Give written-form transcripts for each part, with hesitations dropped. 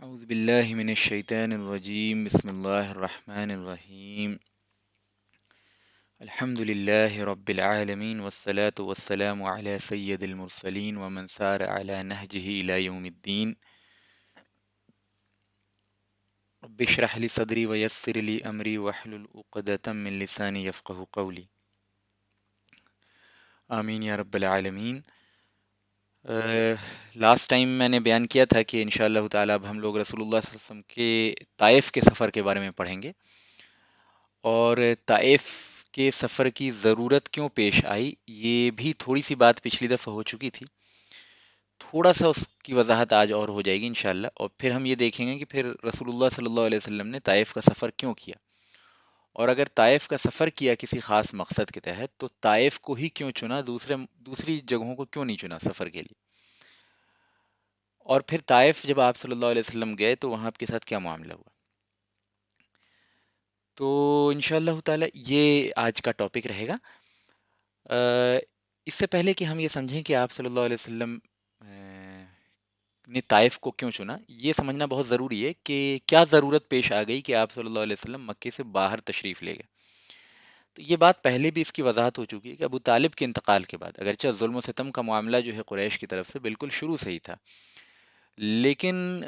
أعوذ بالله من الشيطان الرجيم بسم الله الرحمن الرحيم الحمد لله رب العالمين والصلاة والسلام على سيد المرسلين ومن سار على نهجه إلى يوم الدين رب اشرح لي صدري ويسر لي أمري واحلل عقدة من لساني يفقه قولي آمین یا رب العالمین۔ لاسٹ ٹائم میں نے بیان کیا تھا کہ انشاءاللہ تعالی اب ہم لوگ رسول اللہ صلی اللہ علیہ وسلم کے طائف کے سفر کے بارے میں پڑھیں گے، اور طائف کے سفر کی ضرورت کیوں پیش آئی یہ بھی تھوڑی سی بات پچھلی دفعہ ہو چکی تھی، تھوڑا سا اس کی وضاحت آج اور ہو جائے گی انشاءاللہ، اور پھر ہم یہ دیکھیں گے کہ پھر رسول اللہ صلی اللہ علیہ وسلم نے طائف کا سفر کیوں کیا، اور اگر طائف کا سفر کیا کسی خاص مقصد کے تحت تو طائف کو ہی کیوں چنا، دوسری جگہوں کو کیوں نہیں چنا سفر کے لیے، اور پھر طائف جب آپ صلی اللہ علیہ وسلم گئے تو وہاں آپ کے ساتھ کیا معاملہ ہوا۔ تو انشاءاللہ تعالی یہ آج کا ٹاپک رہے گا۔ آ، اس سے پہلے کہ ہم یہ سمجھیں کہ آپ صلی اللہ علیہ وسلم نے طائف کو کیوں چنا، یہ سمجھنا بہت ضروری ہے کہ کیا ضرورت پیش آ گئی کہ آپ صلی اللہ علیہ وسلم مکے سے باہر تشریف لے گئے۔ تو یہ بات پہلے بھی اس کی وضاحت ہو چکی ہے کہ ابو طالب کے انتقال کے بعد اگرچہ ظلم و ستم کا معاملہ جو ہے قریش کی طرف سے بالکل شروع سے ہی تھا، لیکن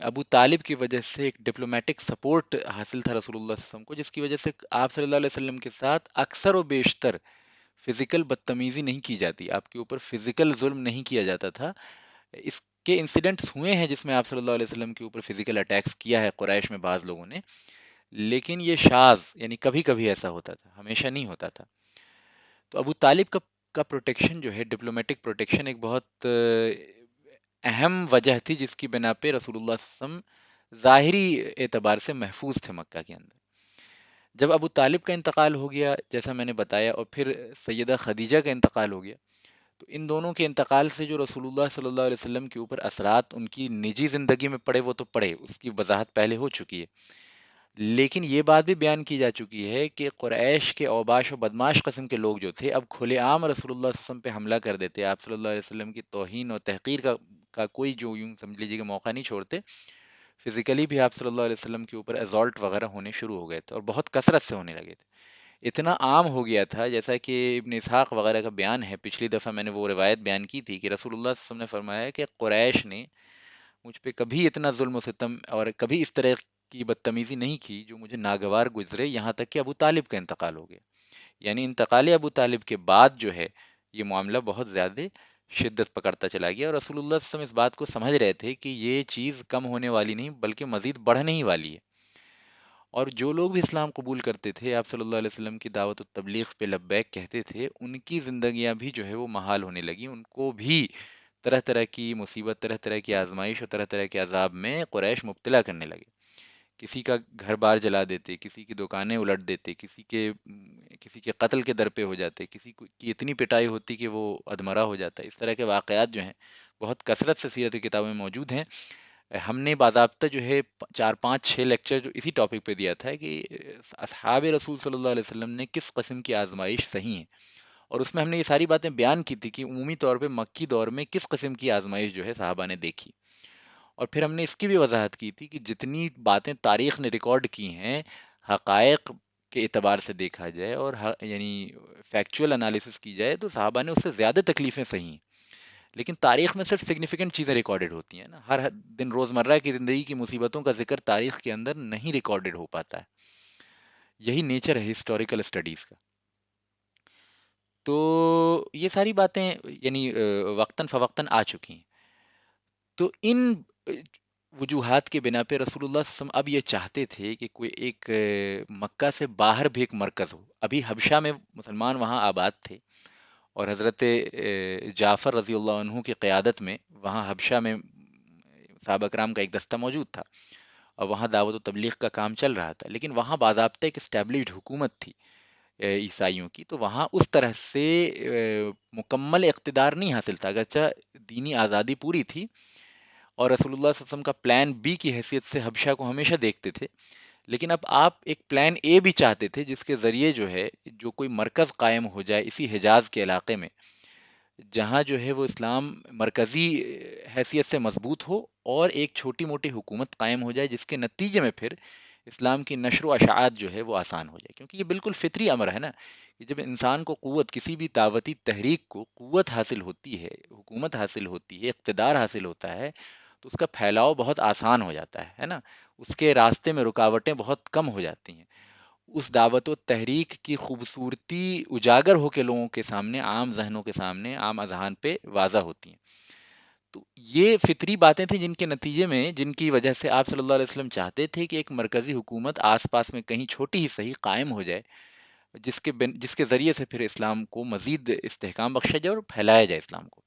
ابو طالب کی وجہ سے ایک ڈپلومیٹک سپورٹ حاصل تھا رسول اللہ صلی اللہ علیہ وسلم کو، جس کی وجہ سے آپ صلی اللہ علیہ وسلم کے ساتھ اکثر و بیشتر فزیکل بدتمیزی نہیں کی جاتی، آپ کے اوپر فزیکل ظلم نہیں کیا جاتا تھا۔ اس کے انسیڈنٹس ہوئے ہیں جس میں آپ صلی اللہ علیہ وسلم کے اوپر فزیکل اٹیکس کیا ہے قریش میں بعض لوگوں نے، لیکن یہ شاذ یعنی کبھی کبھی ایسا ہوتا تھا، ہمیشہ نہیں ہوتا تھا۔ تو ابو طالب کا پروٹیکشن جو ہے ڈپلومیٹک پروٹیکشن ایک بہت اہم وجہ تھی جس کی بنا پہ رسول اللہ صلی اللہ علیہ وسلم ظاہری اعتبار سے محفوظ تھے مکہ کے اندر۔ جب ابو طالب کا انتقال ہو گیا جیسا میں نے بتایا، اور پھر سیدہ خدیجہ کا انتقال ہو گیا، تو ان دونوں کے انتقال سے جو رسول اللہ صلی اللہ علیہ وسلم کے اوپر اثرات ان کی نجی زندگی میں پڑے وہ تو پڑے، اس کی وضاحت پہلے ہو چکی ہے، لیکن یہ بات بھی بیان کی جا چکی ہے کہ قریش کے اوباش و بدماش قسم کے لوگ جو تھے اب کھلے عام رسول اللہ صلی اللہ علیہ وسلم پہ حملہ کر دیتے، آپ صلی اللہ علیہ وسلم کی توہین اور تحقیر کا کوئی جو یوں سمجھ لیجیے کہ موقع نہیں چھوڑتے، فزیکلی بھی آپ صلی اللہ علیہ وسلم کے اوپر ایزالٹ وغیرہ ہونے شروع ہو گئے تھے اور بہت کثرت سے ہونے لگے تھے، اتنا عام ہو گیا تھا جیسا کہ ابن اسحاق وغیرہ کا بیان ہے، پچھلی دفعہ میں نے وہ روایت بیان کی تھی کہ رسول اللہ صلی اللہ علیہ وسلم نے فرمایا کہ قریش نے مجھ پہ کبھی اتنا ظلم و ستم اور کبھی اس طرح کی بدتمیزی نہیں کی جو مجھے ناگوار گزرے، یہاں تک کہ ابو طالب کا انتقال ہو گیا، یعنی انتقال ابو طالب کے بعد جو ہے یہ معاملہ بہت زیادہ شدت پکڑتا چلا گیا، اور رسول اللہ صلی اللہ علیہ وسلم اس بات کو سمجھ رہے تھے کہ یہ چیز کم ہونے والی نہیں بلکہ مزید بڑھنے ہی والی ہے، اور جو لوگ بھی اسلام قبول کرتے تھے آپ صلی اللہ علیہ وسلم کی دعوت و تبلیغ پہ لبیک کہتے تھے، ان کی زندگیاں بھی جو ہے وہ محال ہونے لگی، ان کو بھی طرح طرح کی مصیبت، طرح طرح کی آزمائش اور طرح طرح کے عذاب میں قریش مبتلا کرنے لگے، کسی کا گھر بار جلا دیتے، کسی کی دکانیں الٹ دیتے، کسی کے قتل کے در پہ ہو جاتے، کسی کی اتنی پٹائی ہوتی کہ وہ ادمرا ہو جاتا، اس طرح کے واقعات جو ہیں بہت کثرت سے سیرت کی کتابوں میں موجود ہیں۔ ہم نے باضابطہ جو ہے 4 5 6 لیکچر جو اسی ٹاپک پہ دیا تھا کہ اصحاب رسول صلی اللہ علیہ وسلم نے کس قسم کی آزمائش سہی ہیں، اور اس میں ہم نے یہ ساری باتیں بیان کی تھی کہ عمومی طور پہ مکی دور میں کس قسم کی آزمائش جو ہے صحابہ نے دیکھی، اور پھر ہم نے اس کی بھی وضاحت کی تھی کہ جتنی باتیں تاریخ نے ریکارڈ کی ہیں حقائق کے اعتبار سے دیکھا جائے اور یعنی فیکچول انالیسس کی جائے تو صحابہ نے اس سے زیادہ تکلیفیں سہی ہیں، لیکن تاریخ میں صرف سگنیفیکنٹ چیزیں ریکارڈڈ ہوتی ہیں نا، ہر دن روزمرہ کی زندگی کی مصیبتوں کا ذکر تاریخ کے اندر نہیں ریکارڈڈ ہو پاتا ہے، یہی نیچر ہے ہسٹوریکل اسٹڈیز کا۔ تو یہ ساری باتیں یعنی وقتاً فوقتاً آ چکی ہیں، تو ان وجوہات کے بنا پہ رسول اللہ صلی اللہ علیہ وسلم اب یہ چاہتے تھے کہ کوئی ایک مکہ سے باہر بھی ایک مرکز ہو، ابھی حبشہ میں مسلمان وہاں آباد تھے، اور حضرت جعفر رضی اللہ عنہ کی قیادت میں وہاں حبشہ میں صحابہ کرام کا ایک دستہ موجود تھا، اور وہاں دعوت و تبلیغ کا کام چل رہا تھا، لیکن وہاں باضابطہ ایک اسٹیبلشڈ حکومت تھی عیسائیوں کی، تو وہاں اس طرح سے مکمل اقتدار نہیں حاصل تھا، اگرچہ دینی آزادی پوری تھی، اور رسول اللہ صلی اللہ علیہ وسلم کا پلان بی کی حیثیت سے حبشہ کو ہمیشہ دیکھتے تھے، لیکن اب آپ ایک پلان اے بھی چاہتے تھے جس کے ذریعے جو ہے جو کوئی مرکز قائم ہو جائے اسی حجاز کے علاقے میں، جہاں جو ہے وہ اسلام مرکزی حیثیت سے مضبوط ہو، اور ایک چھوٹی موٹی حکومت قائم ہو جائے جس کے نتیجے میں پھر اسلام کی نشر و اشاعت جو ہے وہ آسان ہو جائے، کیونکہ یہ بالکل فطری امر ہے نا کہ جب انسان کو قوت، کسی بھی دعوتی تحریک کو قوت حاصل ہوتی ہے، حکومت حاصل ہوتی ہے، اقتدار حاصل ہوتا ہے، تو اس کا پھیلاؤ بہت آسان ہو جاتا ہے نا، اس کے راستے میں رکاوٹیں بہت کم ہو جاتی ہیں، اس دعوت و تحریک کی خوبصورتی اجاگر ہو کے لوگوں کے سامنے، عام ذہنوں کے سامنے، عام اذہان پہ واضح ہوتی ہیں۔ تو یہ فطری باتیں تھیں جن کے نتیجے میں، جن کی وجہ سے آپ صلی اللہ علیہ وسلم چاہتے تھے کہ ایک مرکزی حکومت آس پاس میں کہیں چھوٹی ہی صحیح قائم ہو جائے، جس کے ذریعے سے پھر اسلام کو مزید استحکام بخشا جائے اور پھیلایا جائے اسلام کو۔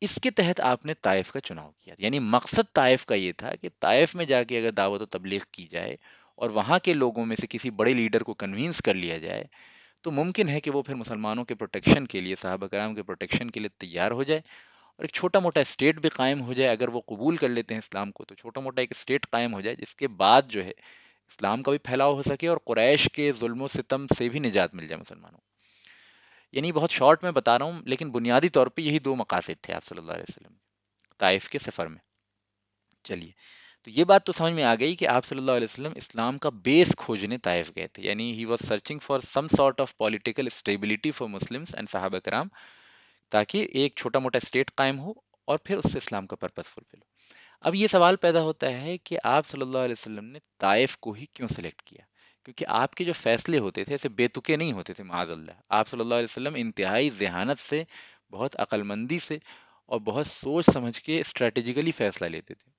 اس کے تحت آپ نے طائف کا چناؤ کیا، یعنی مقصد طائف کا یہ تھا کہ طائف میں جا کے اگر دعوت و تبلیغ کی جائے اور وہاں کے لوگوں میں سے کسی بڑے لیڈر کو کنوینس کر لیا جائے، تو ممکن ہے کہ وہ پھر مسلمانوں کے پروٹیکشن کے لیے، صحابہ کرام کے پروٹیکشن کے لیے تیار ہو جائے، اور ایک چھوٹا موٹا اسٹیٹ بھی قائم ہو جائے۔ اگر وہ قبول کر لیتے ہیں اسلام کو، تو چھوٹا موٹا ایک اسٹیٹ قائم ہو جائے جس کے بعد جو ہے اسلام کا بھی پھیلاؤ ہو سکے اور قریش کے ظلم و ستم سے بھی نجات مل جائے مسلمانوں کو۔ یعنی بہت شارٹ میں بتا رہا ہوں، لیکن بنیادی طور پہ یہی دو مقاصد تھے آپ صلی اللہ علیہ وسلم طائف کے سفر میں۔ چلیے، تو یہ بات تو سمجھ میں آ گئی کہ آپ صلی اللہ علیہ وسلم اسلام کا بیس کھوجنے طائف گئے تھے، یعنی he was searching for some sort of political stability for Muslims and صحابہ کرام، تاکہ ایک چھوٹا موٹا اسٹیٹ قائم ہو اور پھر اس سے اسلام کا پرپس فلفل ہو۔ اب یہ سوال پیدا ہوتا ہے کہ آپ صلی اللہ علیہ وسلم نے طائف کو ہی کیوں سلیکٹ کیا؟ کیونکہ آپ کے جو فیصلے ہوتے تھے ایسے بے تکے نہیں ہوتے تھے، معاذ اللہ، آپ صلی اللہ علیہ وسلم انتہائی ذہانت سے، بہت عقل مندی سے اور بہت سوچ سمجھ کے اسٹریٹجیکلی فیصلہ لیتے تھے۔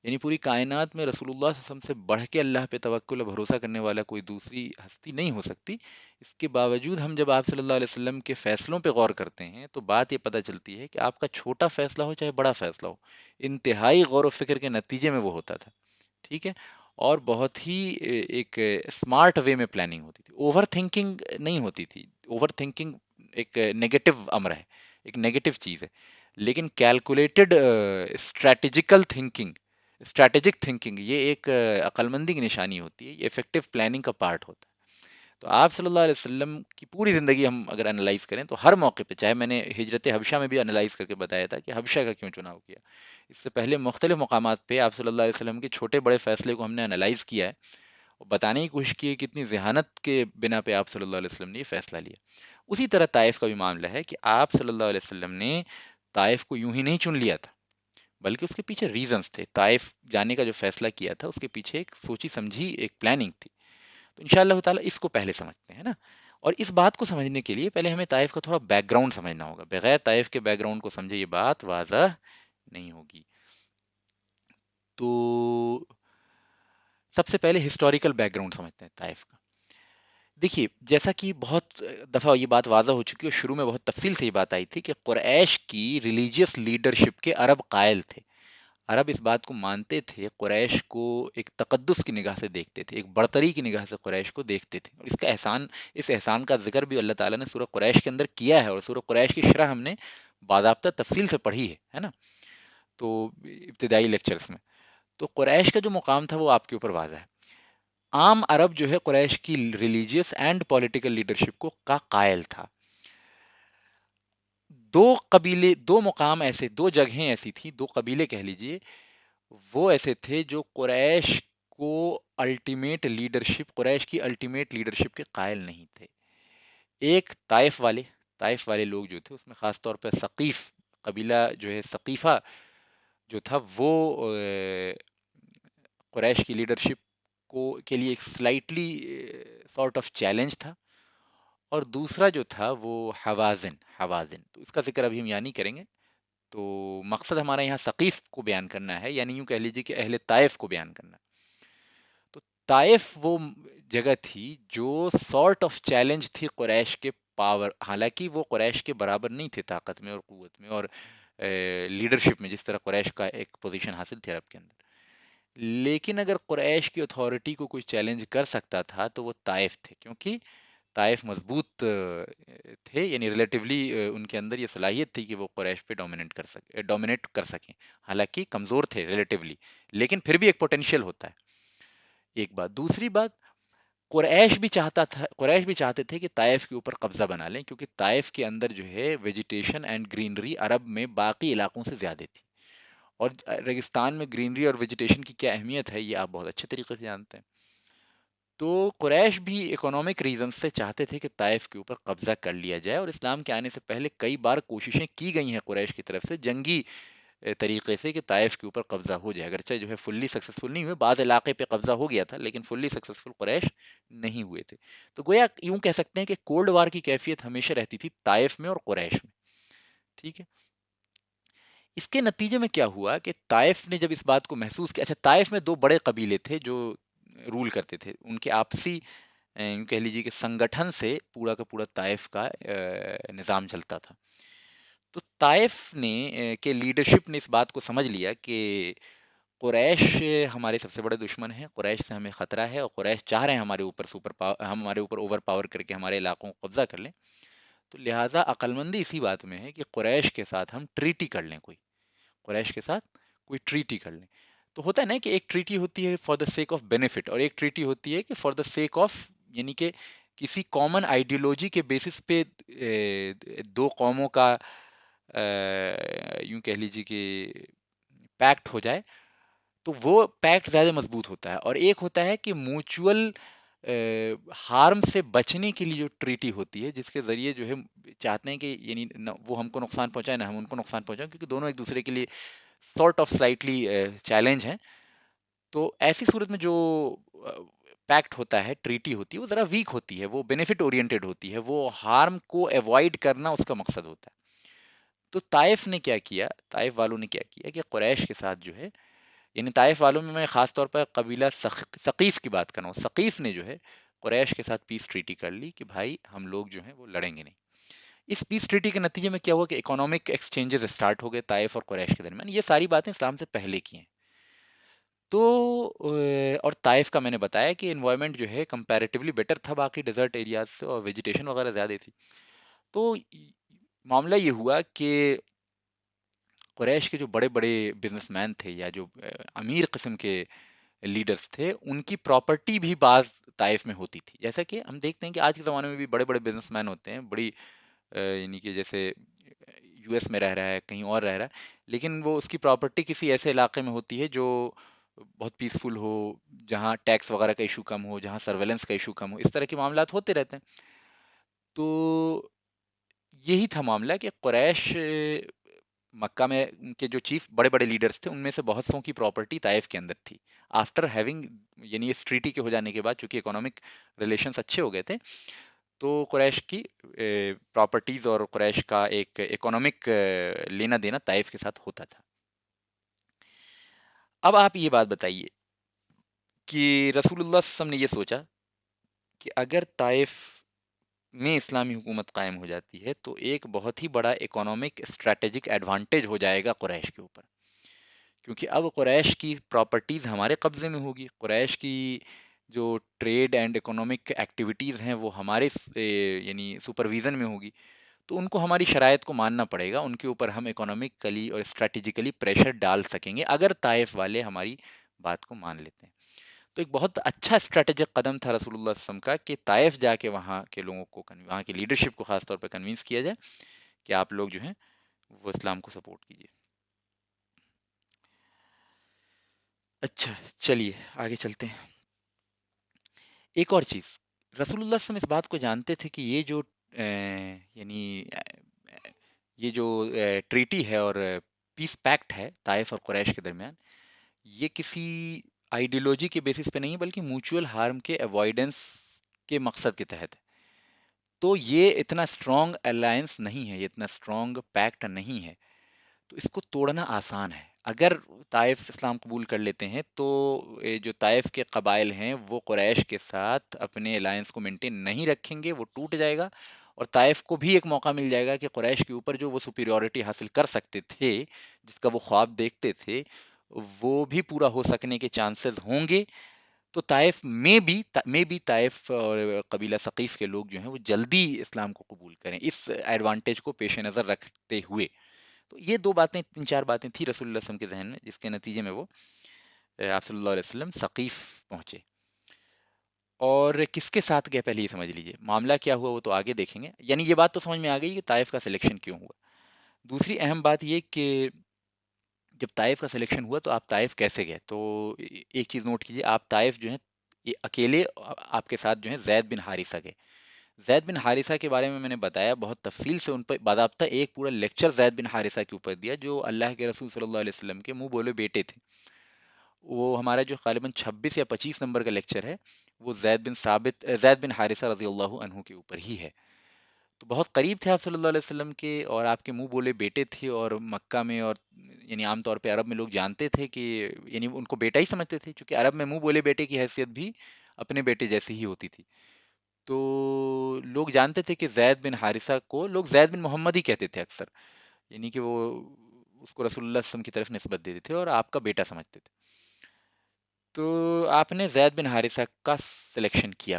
یعنی پوری کائنات میں رسول اللہ صلی اللہ علیہ وسلم سے بڑھ کے اللہ پہ توکل اور بھروسہ کرنے والا کوئی دوسری ہستی نہیں ہو سکتی۔ اس کے باوجود ہم جب آپ صلی اللہ علیہ وسلم کے فیصلوں پہ غور کرتے ہیں تو بات یہ پتہ چلتی ہے کہ آپ کا چھوٹا فیصلہ ہو چاہے بڑا فیصلہ ہو، انتہائی غور و فکر کے نتیجے میں وہ ہوتا تھا، ٹھیک ہے؟ اور بہت ہی ایک اسمارٹ وے میں پلاننگ ہوتی تھی، اوور تھنکنگ نہیں ہوتی تھی۔ اوور تھنکنگ ایک نیگیٹو امر ہے، ایک نیگیٹو چیز ہے، لیکن calculated strategical thinking, strategic thinking, یہ ایک عقل مندی کی نشانی ہوتی ہے، یہ افیکٹو پلاننگ کا پارٹ ہوتا ہے۔ تو آپ صلی اللہ علیہ وسلم کی پوری زندگی ہم اگر انالائز کریں تو ہر موقع پہ، چاہے میں نے ہجرت حبشہ میں بھی انالائز کر کے بتایا تھا کہ حبشہ کا کیوں چناؤ کیا، اس سے پہلے مختلف مقامات پہ آپ صلی اللہ علیہ وسلم کے چھوٹے بڑے فیصلے کو ہم نے انالائز کیا ہے اور بتانے کی کوشش کی ہے کہ کتنی ذہانت کے بنا پہ آپ صلی اللہ علیہ وسلم نے یہ فیصلہ لیا۔ اسی طرح طائف کا بھی معاملہ ہے کہ آپ صلی اللہ علیہ وسلم نے طائف کو یوں ہی نہیں چن لیا تھا، بلکہ اس کے پیچھے ریزنز تھے۔ طائف جانے کا جو فیصلہ کیا تھا اس کے پیچھے ایک سوچی سمجھی ایک پلاننگ تھی۔ تو انشاءاللہ تعالیٰ اس کو پہلے سمجھتے ہیں نا، اور اس بات کو سمجھنے کے لیے پہلے ہمیں طائف کا تھوڑا بیک گراؤنڈ سمجھنا ہوگا، بغیر طائف کے بیک گراؤنڈ کو سمجھے یہ بات واضح نہیں ہوگی۔ تو سب سے پہلے ہسٹوریکل بیک گراؤنڈ سمجھتے ہیں طائف کا۔ دیکھیے، جیسا کہ بہت دفعہ یہ بات واضح ہو چکی ہے، شروع میں بہت تفصیل سے یہ بات آئی تھی کہ قریش کی ریلیجیس لیڈرشپ کے عرب قائل تھے۔ عرب اس بات کو مانتے تھے، قریش کو ایک تقدس کی نگاہ سے دیکھتے تھے، ایک برتری کی نگاہ سے قریش کو دیکھتے تھے، اور اس کا احسان، اس احسان کا ذکر بھی اللہ تعالیٰ نے سورہ قریش کے اندر کیا ہے، اور سورہ قریش کی شرح ہم نے باضابطہ تفصیل سے پڑھی ہے نا، تو ابتدائی لیکچرز میں۔ تو قریش کا جو مقام تھا وہ آپ کے اوپر واضح ہے۔ عام عرب جو ہے قریش کی ریلیجیس اینڈ پولیٹیکل لیڈرشپ کو کا قائل تھا۔ دو قبیلے، دو مقام ایسے، دو جگہیں ایسی تھیں، دو قبیلے کہہ لیجئے، وہ ایسے تھے جو قریش کو الٹیمیٹ لیڈرشپ، قریش کی الٹیمیٹ لیڈرشپ کے قائل نہیں تھے۔ ایک طائف والے، طائف والے لوگ جو تھے، اس میں خاص طور پہ ثقیف قبیلہ جو ہے، ثقیفہ جو تھا، وہ قریش کی لیڈرشپ کو کے لیے ایک سلائٹلی سارٹ آف چیلنج تھا، اور دوسرا جو تھا وہ حوازن، حوازن، تو اس کا ذکر ابھی ہم یہاں نہیں کریں گے۔ تو مقصد ہمارا یہاں ثقیف کو بیان کرنا ہے، یعنی یوں کہہ لیجیے کہ اہل طائف کو بیان کرنا ہے۔ تو طائف وہ جگہ تھی جو سارٹ آف چیلنج تھی قریش کے پاور، حالانکہ وہ قریش کے برابر نہیں تھے طاقت میں اور قوت میں اور لیڈرشپ میں، جس طرح قریش کا ایک پوزیشن حاصل تھی عرب کے اندر، لیکن اگر قریش کی اتھارٹی کو کوئی چیلنج کر سکتا تھا تو وہ طائف تھے، کیونکہ طائف مضبوط تھے، یعنی ریلیٹیولی ان کے اندر یہ صلاحیت تھی کہ وہ قریش پہ ڈومینیٹ کر سکیں، حالانکہ کمزور تھے ریلیٹیولی، لیکن پھر بھی ایک پوٹینشیل ہوتا ہے۔ ایک بات، دوسری بات، قریش بھی چاہتے تھے کہ طائف کے اوپر قبضہ بنا لیں، کیونکہ طائف کے اندر جو ہے ویجیٹیشن اینڈ گرینری عرب میں باقی علاقوں سے زیادہ تھی، اور ریگستان میں گرینری اور ویجیٹیشن کی کیا اہمیت ہے یہ آپ بہت اچھے طریقے سے جانتے ہیں۔ تو قریش بھی اکنامک ریزن سے چاہتے تھے کہ طائف کے اوپر قبضہ کر لیا جائے، اور اسلام کے آنے سے پہلے کئی بار کوششیں کی گئی ہیں قریش کی طرف سے جنگی طریقے سے کہ طائف کے اوپر قبضہ ہو جائے، اگرچہ جو ہے فلی سکسیسفل نہیں ہوئے، بعض علاقے پہ قبضہ ہو گیا تھا لیکن فلی سکسیسفل قریش نہیں ہوئے تھے۔ تو گویا یوں کہہ سکتے ہیں کہ کولڈ وار کی کیفیت ہمیشہ رہتی تھی طائف میں اور قریش میں، ٹھیک ہے۔ اس کے نتیجے میں کیا ہوا کہ طائف نے جب اس بات کو محسوس کیا، اچھا طائف میں دو بڑے قبیلے تھے جو رول کرتے تھے، ان کے آپسی یوں کہہ لیجیے کہ سنگٹھن سے پورا کا پورا طائف کا نظام چلتا تھا۔ تو طائف نے کے لیڈرشپ نے اس بات کو سمجھ لیا کہ قریش ہمارے سب سے بڑے دشمن ہیں، قریش سے ہمیں خطرہ ہے، اور قریش چاہ رہے ہیں ہمارے اوپر اوور پاور کر کے ہمارے علاقوں کو قبضہ کر لیں، تو لہٰذا عقل مندی اسی بات میں ہے کہ قریش کے ساتھ ہم ٹریٹی کر لیں، قریش کے ساتھ کوئی ٹریٹی کر لیں۔ تو ہوتا ہے نا کہ ایک ٹریٹی ہوتی ہے for the sake of benefit, اور ایک ٹریٹی ہوتی ہے کہ فار دا سیک آف، یعنی کہ کسی کامن آئیڈیولوجی کے بیسس پہ دو قوموں کا یوں کہہ لیجیے کہ پیکٹ ہو جائے، تو وہ پیکٹ زیادہ مضبوط ہوتا ہے، اور ایک ہوتا ہے کہ میوچول ہارم سے بچنے کے لیے جو ٹریٹی ہوتی ہے، جس کے ذریعے جو ہے چاہتے ہیں کہ یعنی وہ ہم کو نقصان پہنچائے نہ ہم ان کو نقصان پہنچائیں، کیونکہ دونوں ایک دوسرے کے لیے سارٹ آف سلائٹلی چیلنج ہیں۔ تو ایسی صورت میں جو پیکٹ ہوتا ہے، ٹریٹی ہوتی ہے، وہ ذرا ویک ہوتی ہے، وہ بینیفٹ اورینٹیڈ ہوتی ہے، وہ ہارم کو ایوائڈ کرنا اس کا مقصد ہوتا ہے۔ تو طائف نے کیا کیا، طائف والوں نے کیا کیا کہ قریش کے ساتھ جو ہے، یعنی طائف والوں میں خاص طور پر قبیلہ ثقیف کی بات کر رہا ہوں، ثقیف نے جو ہے قریش کے ساتھ پیس ٹریٹی کر لی کہ بھائی ہم لوگ جو ہیں وہ لڑیں گے نہیں۔ اس پیس ٹریٹی کے نتیجے میں کیا ہوا کہ اکنامک ایکسچینجز اسٹارٹ ہو گئے طائف اور قریش کے درمیان، یہ ساری باتیں اسلام سے پہلے کی ہیں۔ تو اور طائف کا میں نے بتایا کہ انوائرمنٹ جو ہے کمپیریٹیولی بیٹر تھا باقی ڈیزرٹ ایریاز سے، اور ویجیٹیشن وغیرہ زیادہ تھی۔ تو معاملہ یہ ہوا کہ قریش کے جو بڑے بڑے بزنس مین تھے یا جو امیر قسم کے لیڈرز تھے، ان کی پراپرٹی بھی بعض طائف میں ہوتی تھی، جیسا کہ ہم دیکھتے ہیں کہ آج کے زمانے میں بھی بڑے بڑے بزنس مین ہوتے ہیں، بڑی یعنی کہ جیسے یو ایس میں رہ رہا ہے، کہیں اور رہ رہا ہے، لیکن وہ اس کی پراپرٹی کسی ایسے علاقے میں ہوتی ہے جو بہت پیسفل ہو، جہاں ٹیکس وغیرہ کا ایشو کم ہو، جہاں سرویلنس کا ایشو کم ہو، اس طرح کے معاملات ہوتے رہتے ہیں۔ تو یہی تھا معاملہ کہ قریش مکہ میں ان کے جو چیف بڑے بڑے لیڈرز تھے، ان میں سے بہت سو کی پراپرٹی طائف کے اندر تھی، آفٹر ہیونگ، یعنی اس ٹریٹی کے ہو جانے کے بعد، چونکہ اکنامک ریلیشنس اچھے ہو گئے تھے، تو قریش کی پراپرٹیز اور قریش کا ایک اکنامک لینا دینا طائف کے ساتھ ہوتا تھا۔ اب آپ یہ بات بتائیے کہ رسول اللہ صلی اللہ علیہ وسلم نے یہ سوچا کہ اگر طائف میں اسلامی حکومت قائم ہو جاتی ہے تو ایک بہت ہی بڑا اکنامک اسٹریٹجک ایڈوانٹیج ہو جائے گا قریش کے اوپر، کیونکہ اب قریش کی پراپرٹیز ہمارے قبضے میں ہوگی، قریش کی جو ٹریڈ اینڈ اکنامک ایکٹیویٹیز ہیں وہ ہمارے یعنی سپرویژن میں ہوگی، تو ان کو ہماری شرائط کو ماننا پڑے گا، ان کے اوپر ہم اکنامکلی اور اسٹریٹجیکلی پریشر ڈال سکیں گے اگر طائف والے ہماری بات کو مان لیتے ہیں۔ تو ایک بہت اچھا اسٹریٹجک قدم تھا رسول اللہ صلی اللہ علیہ وسلم کا کہ طائف جا کے وہاں کے لوگوں کو وہاں کی لیڈرشپ کو خاص طور پہ کنوینس کیا جائے کہ آپ لوگ جو ہیں وہ اسلام کو سپورٹ کیجیے۔ اچھا چلیے آگے چلتے ہیں۔ ایک اور چیز، رسول اللہ صلی اللہ علیہ وسلم اس بات کو جانتے تھے کہ یہ جو یعنی یہ جو ٹریٹی ہے اور پیس پیکٹ ہے طائف اور قریش کے درمیان، یہ کسی آئیڈیولوجی کے بیسس پہ نہیں بلکہ میوچول ہارم کے اوائڈنس کے مقصد کے تحت ہے۔ تو یہ اتنا اسٹرانگ الائنس نہیں ہے، یہ اتنا اسٹرانگ پیکٹ نہیں ہے، تو اس کو توڑنا آسان ہے۔ اگر طائف اسلام قبول کر لیتے ہیں تو جو طائف کے قبائل ہیں وہ قریش کے ساتھ اپنے الائنس کو مینٹین نہیں رکھیں گے، وہ ٹوٹ جائے گا، اور طائف کو بھی ایک موقع مل جائے گا کہ قریش کے اوپر جو وہ سپیریورٹی حاصل کر سکتے تھے، جس کا وہ خواب دیکھتے تھے، وہ بھی پورا ہو سکنے کے چانسز ہوں گے۔ تو طائف میں بھی طائف اور قبیلہ ثقیف کے لوگ جو ہیں وہ جلدی اسلام کو قبول کریں، اس ایڈوانٹیج کو پیش نظر رکھتے ہوئے۔ تو یہ دو باتیں، تین چار باتیں تھی رسول اللہ صلی اللہ علیہ وسلم کے ذہن میں، جس کے نتیجے میں وہ آپ صلی اللہ علیہ وسلم ثقیف پہنچے۔ اور کس کے ساتھ گئے پہلے یہ سمجھ لیجئے، معاملہ کیا ہوا وہ تو آگے دیکھیں گے، یعنی یہ بات تو سمجھ میں آ گئی کہ طائف کا سلیکشن کیوں ہوا۔ دوسری اہم بات یہ کہ جب طائف کا سلیکشن ہوا تو آپ طائف کیسے گئے؟ تو ایک چیز نوٹ کیجئے، آپ طائف جو ہیں یہ اکیلے آپ کے ساتھ جو ہیں زید بن حارثہ گئے۔ زید بن حارثہ کے بارے میں نے بتایا بہت تفصیل سے، ان پر باضابطہ ایک پورا لیکچر زید بن حارثہ کے اوپر دیا، جو اللہ کے رسول صلی اللہ علیہ وسلم کے منہ بولے بیٹے تھے۔ وہ ہمارا جو غالباً 26 یا 25 نمبر کا لیکچر ہے، وہ زید بن حارثہ رضی اللہ عنہ کے اوپر ہی ہے۔ تو بہت قریب تھے آپ صلی اللہ علیہ وسلم کے، اور آپ کے منہ بولے بیٹے تھے، اور مکہ میں اور یعنی عام طور پہ عرب میں لوگ جانتے تھے کہ یعنی ان کو بیٹا ہی سمجھتے تھے، چونکہ عرب میں منہ بولے بیٹے کی حیثیت بھی اپنے بیٹے جیسی ہی ہوتی تھی۔ تو لوگ جانتے تھے کہ زید بن حارثہ کو لوگ زید بن محمد ہی کہتے تھے اکثر، یعنی کہ وہ اس کو رسول اللہ صلی اللہ علیہ وسلم کی طرف نسبت دیتے تھے اور آپ کا بیٹا سمجھتے تھے۔ تو آپ نے زید بن حارثہ کا سلیکشن کیا،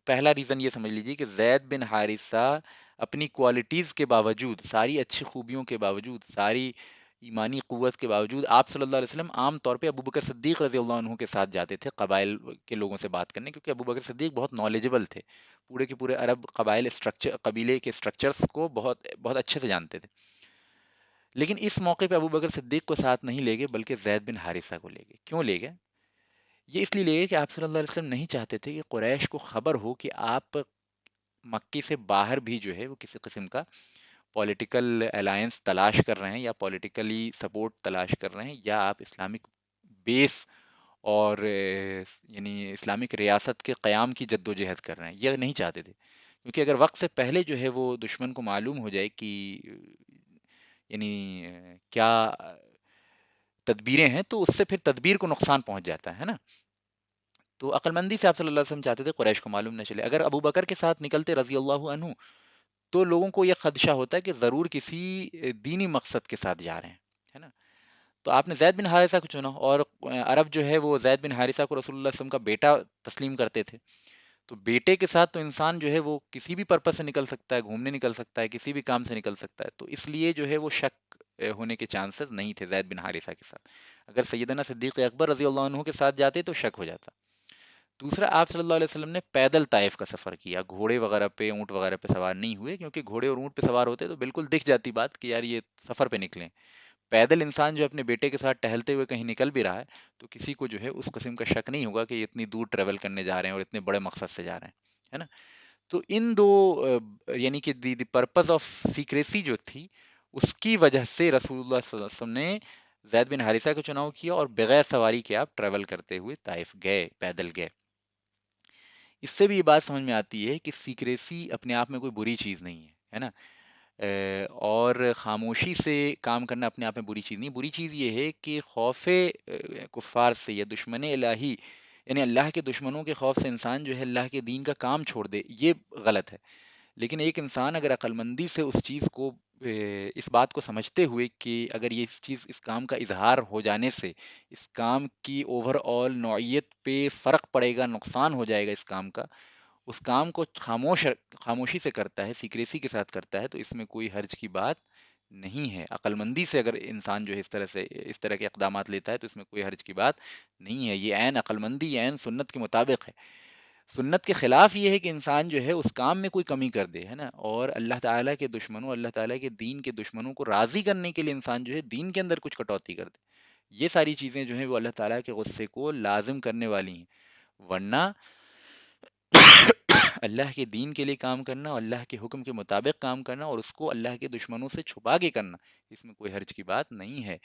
پہلا ریزن یہ سمجھ لیجیے کہ زید بن حارثہ اپنی کوالٹیز کے باوجود، ساری اچھی خوبیوں کے باوجود، ساری ایمانی قوت کے باوجود، آپ صلی اللہ علیہ وسلم عام طور پہ ابو بکر صدیق رضی اللہ عنہ کے ساتھ جاتے تھے قبائل کے لوگوں سے بات کرنے، کیونکہ ابو بکر صدیق بہت نالجبل تھے، پورے کے پورے عرب قبیلے کے سٹرکچرز کو بہت بہت اچھے سے جانتے تھے۔ لیکن اس موقع پہ ابو بکر صدیق کو ساتھ نہیں لے گئے، بلکہ زید بن حارثہ کو لے گئے۔ کیوں لے گئے؟ یہ اس لیے لے گئے کہ آپ صلی اللہ علیہ وسلم نہیں چاہتے تھے کہ قریش کو خبر ہو کہ آپ مکی سے باہر بھی جو ہے وہ کسی قسم کا پولیٹیکل الائنس تلاش کر رہے ہیں، یا پولیٹیکلی سپورٹ تلاش کر رہے ہیں، یا آپ اسلامک بیس اور یعنی اسلامک ریاست کے قیام کی جد و جہد کر رہے ہیں، یہ نہیں چاہتے تھے، کیونکہ اگر وقت سے پہلے جو ہے وہ دشمن کو معلوم ہو جائے کہ یعنی کیا تدبیریں ہیں، تو اس سے پھر تدبیر کو نقصان پہنچ جاتا ہے نا۔ تو عقل مندی سے آپ صلی اللہ علیہ وسلم چاہتے تھے قریش کو معلوم نہ چلے۔ اگر ابو بکر کے ساتھ نکلتے رضی اللہ عنہ تو لوگوں کو یہ خدشہ ہوتا ہے کہ ضرور کسی دینی مقصد کے ساتھ جا رہے ہیں، ہے نا۔ تو آپ نے زید بن حارثہ کو چنا، اور عرب جو ہے وہ زید بن حارثہ کو رسول اللہ صلی اللہ علیہ وسلم کا بیٹا تسلیم کرتے تھے۔ تو بیٹے کے ساتھ تو انسان جو ہے وہ کسی بھی پرپس سے نکل سکتا ہے، گھومنے نکل سکتا ہے، کسی بھی کام سے نکل سکتا ہے، تو اس لیے جو ہے وہ شک ہونے کے چانسز نہیں تھے زید بن حارثہ کے ساتھ۔ اگر سیدنا صدیق اکبر رضی اللہ عنہ کے ساتھ جاتے تو شک ہو جاتا۔ دوسرا، آپ صلی اللہ علیہ وسلم نے پیدل طائف کا سفر کیا، گھوڑے وغیرہ پہ، اونٹ وغیرہ پہ سوار نہیں ہوئے، کیونکہ گھوڑے اور اونٹ پہ سوار ہوتے تو بالکل دکھ جاتی بات کہ یار یہ سفر پہ نکلیں۔ پیدل انسان جو اپنے بیٹے کے ساتھ ٹہلتے ہوئے کہیں نکل بھی رہا ہے تو کسی کو جو ہے اس قسم کا شک نہیں ہوگا کہ یہ اتنی دور ٹریول کرنے جا رہے ہیں اور اتنے بڑے مقصد سے جا رہے ہیں، ہے نا۔ تو ان دو یعنی کہ دی پرپز آف سیکریسی جو تھی، اس کی وجہ سے رسول اللہ صلی اللہ علیہ وسلم نے زید بن حارثہ کا چناؤ کیا، اور بغیر سواری کے آپ ٹریول کرتے ہوئے طائف گئے، پیدل گئے۔ اس سے بھی یہ بات سمجھ میں آتی ہے کہ سیکریسی اپنے آپ میں کوئی بری چیز نہیں ہے نا۔ اور خاموشی سے کام کرنا اپنے آپ میں بری چیز نہیں، بری چیز یہ ہے کہ خوف کفار سے یا دشمن الہی، یعنی اللہ کے دشمنوں کے خوف سے انسان جو ہے اللہ کے دین کا کام چھوڑ دے، یہ غلط ہے۔ لیکن ایک انسان اگر عقل مندی سے اس چیز کو اس بات کو سمجھتے ہوئے کہ اگر یہ چیز اس کام کا اظہار ہو جانے سے اس کام کی اوور آل نوعیت پہ فرق پڑے گا، نقصان ہو جائے گا اس کام کا، اس کام کو خاموشی سے کرتا ہے، سیکریسی کے ساتھ کرتا ہے، تو اس میں کوئی حرج کی بات نہیں ہے۔ عقل مندی سے اگر انسان جو ہے اس طرح کے اقدامات لیتا ہے تو اس میں کوئی حرج کی بات نہیں ہے، یہ عین عقل مندی، یہ عین سنت کے مطابق ہے۔ سنت کے خلاف یہ ہے کہ انسان جو ہے اس کام میں کوئی کمی کر دے، ہے نا، اور اللہ تعالیٰ کے دشمنوں، اللہ تعالیٰ کے دین کے دشمنوں کو راضی کرنے کے لیے انسان جو ہے دین کے اندر کچھ کٹوتی کر دے، یہ ساری چیزیں جو ہیں وہ اللہ تعالیٰ کے غصے کو لازم کرنے والی ہیں۔ ورنہ اللہ کے دین کے لیے کام کرنا اور اللہ کے حکم کے مطابق کام کرنا اور اس کو اللہ کے دشمنوں سے چھپا کے کرنا، اس میں کوئی حرج کی بات نہیں ہے۔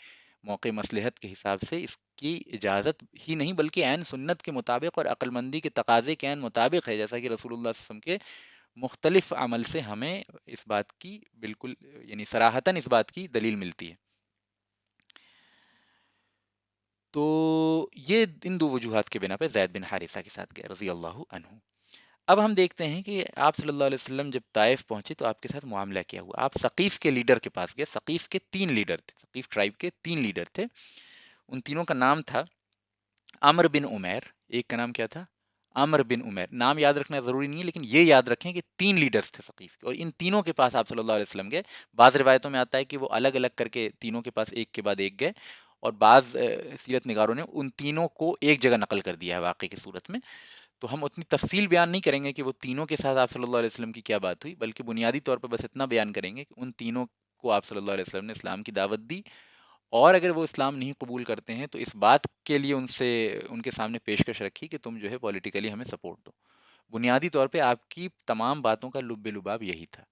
موقع مصلحت کے حساب سے اس کی اجازت ہی نہیں بلکہ عین سنت کے مطابق اور عقل مندی کے تقاضے کے عین مطابق ہے، جیسا کہ رسول اللہ صلی اللہ علیہ وسلم کے مختلف عمل سے ہمیں اس بات کی بالکل یعنی صراحتاً اس بات کی دلیل ملتی ہے۔ تو یہ ان دو وجوہات کے بنا پہ زید بن حارثہ کے ساتھ گئے رضی اللہ عنہ۔ اب ہم دیکھتے ہیں کہ آپ صلی اللہ علیہ وسلم جب طائف پہنچے تو آپ کے ساتھ معاملہ کیا ہوا۔ آپ ثقیف کے لیڈر کے پاس گئے، ثقیف کے 3 لیڈر تھے، ثقیف ٹرائب کے 3 لیڈر تھے، ان تینوں کا نام تھا عمر بن عمیر، ایک کا نام کیا تھا؟ عمر بن عمیر۔ نام یاد رکھنا ضروری نہیں ہے، لیکن یہ یاد رکھیں کہ 3 لیڈرز تھے ثقیف کے، اور ان تینوں کے پاس آپ صلی اللہ علیہ وسلم گئے۔ بعض روایتوں میں آتا ہے کہ وہ الگ الگ کر کے تینوں کے پاس ایک کے بعد ایک گئے، اور بعض سیرت نگاروں نے ان تینوں کو ایک جگہ نقل کر دیا ہے واقعے کی صورت میں۔ تو ہم اتنی تفصیل بیان نہیں کریں گے کہ وہ تینوں کے ساتھ آپ صلی اللہ علیہ وسلم کی کیا بات ہوئی، بلکہ بنیادی طور پر بس اتنا بیان کریں گے کہ ان تینوں کو آپ صلی اللہ علیہ وسلم نے اسلام کی دعوت دی، اور اگر وہ اسلام نہیں قبول کرتے ہیں تو اس بات کے لیے ان کے سامنے پیشکش رکھی کہ تم جو ہے پولیٹیکلی ہمیں سپورٹ دو۔ بنیادی طور پہ آپ کی تمام باتوں کا لب لباب یہی تھا،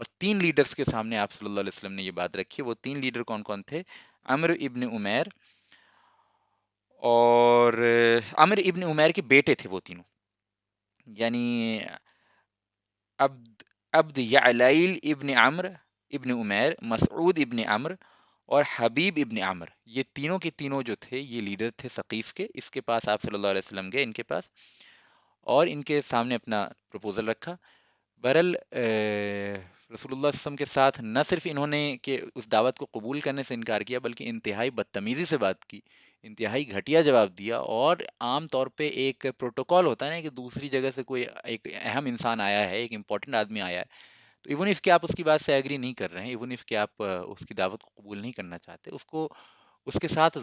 اور تین لیڈرز کے سامنے آپ صلی اللہ علیہ وسلم نے یہ بات رکھی۔ وہ تین لیڈر کون کون تھے؟ عمرو ابن عمیر، اور عمرو ابن عمیر کے بیٹے تھے وہ تینوں، یعنی عبد عبد یعلیل ابن عمرو ابن عمیر، مسعود ابن عمرو، اور حبیب ابن عمرو۔ یہ تینوں کے تینوں جو تھے یہ لیڈر تھے ثقیف کے۔ اس کے پاس آپ صلی اللہ علیہ وسلم گئے، ان کے پاس، اور ان کے سامنے اپنا پروپوزل رکھا۔ بہرحال رسول اللہ صلی اللہ علیہ وسلم کے ساتھ نہ صرف انہوں نے کہ اس دعوت کو قبول کرنے سے انکار کیا، بلکہ انتہائی بدتمیزی سے بات کی، انتہائی گھٹیا جواب دیا، اور عام طور پہ ایک پروٹوکول ہوتا ہے نا کہ دوسری جگہ سے کوئی ایک اہم انسان آیا ہے، ایک امپورٹنٹ آدمی آیا ہے، تو ایون اف کہ آپ اس کی بات سے ایگری نہیں کر رہے ہیں، ایون اف کہ آپ اس کی دعوت کو قبول نہیں کرنا چاہتے، اس کے ساتھ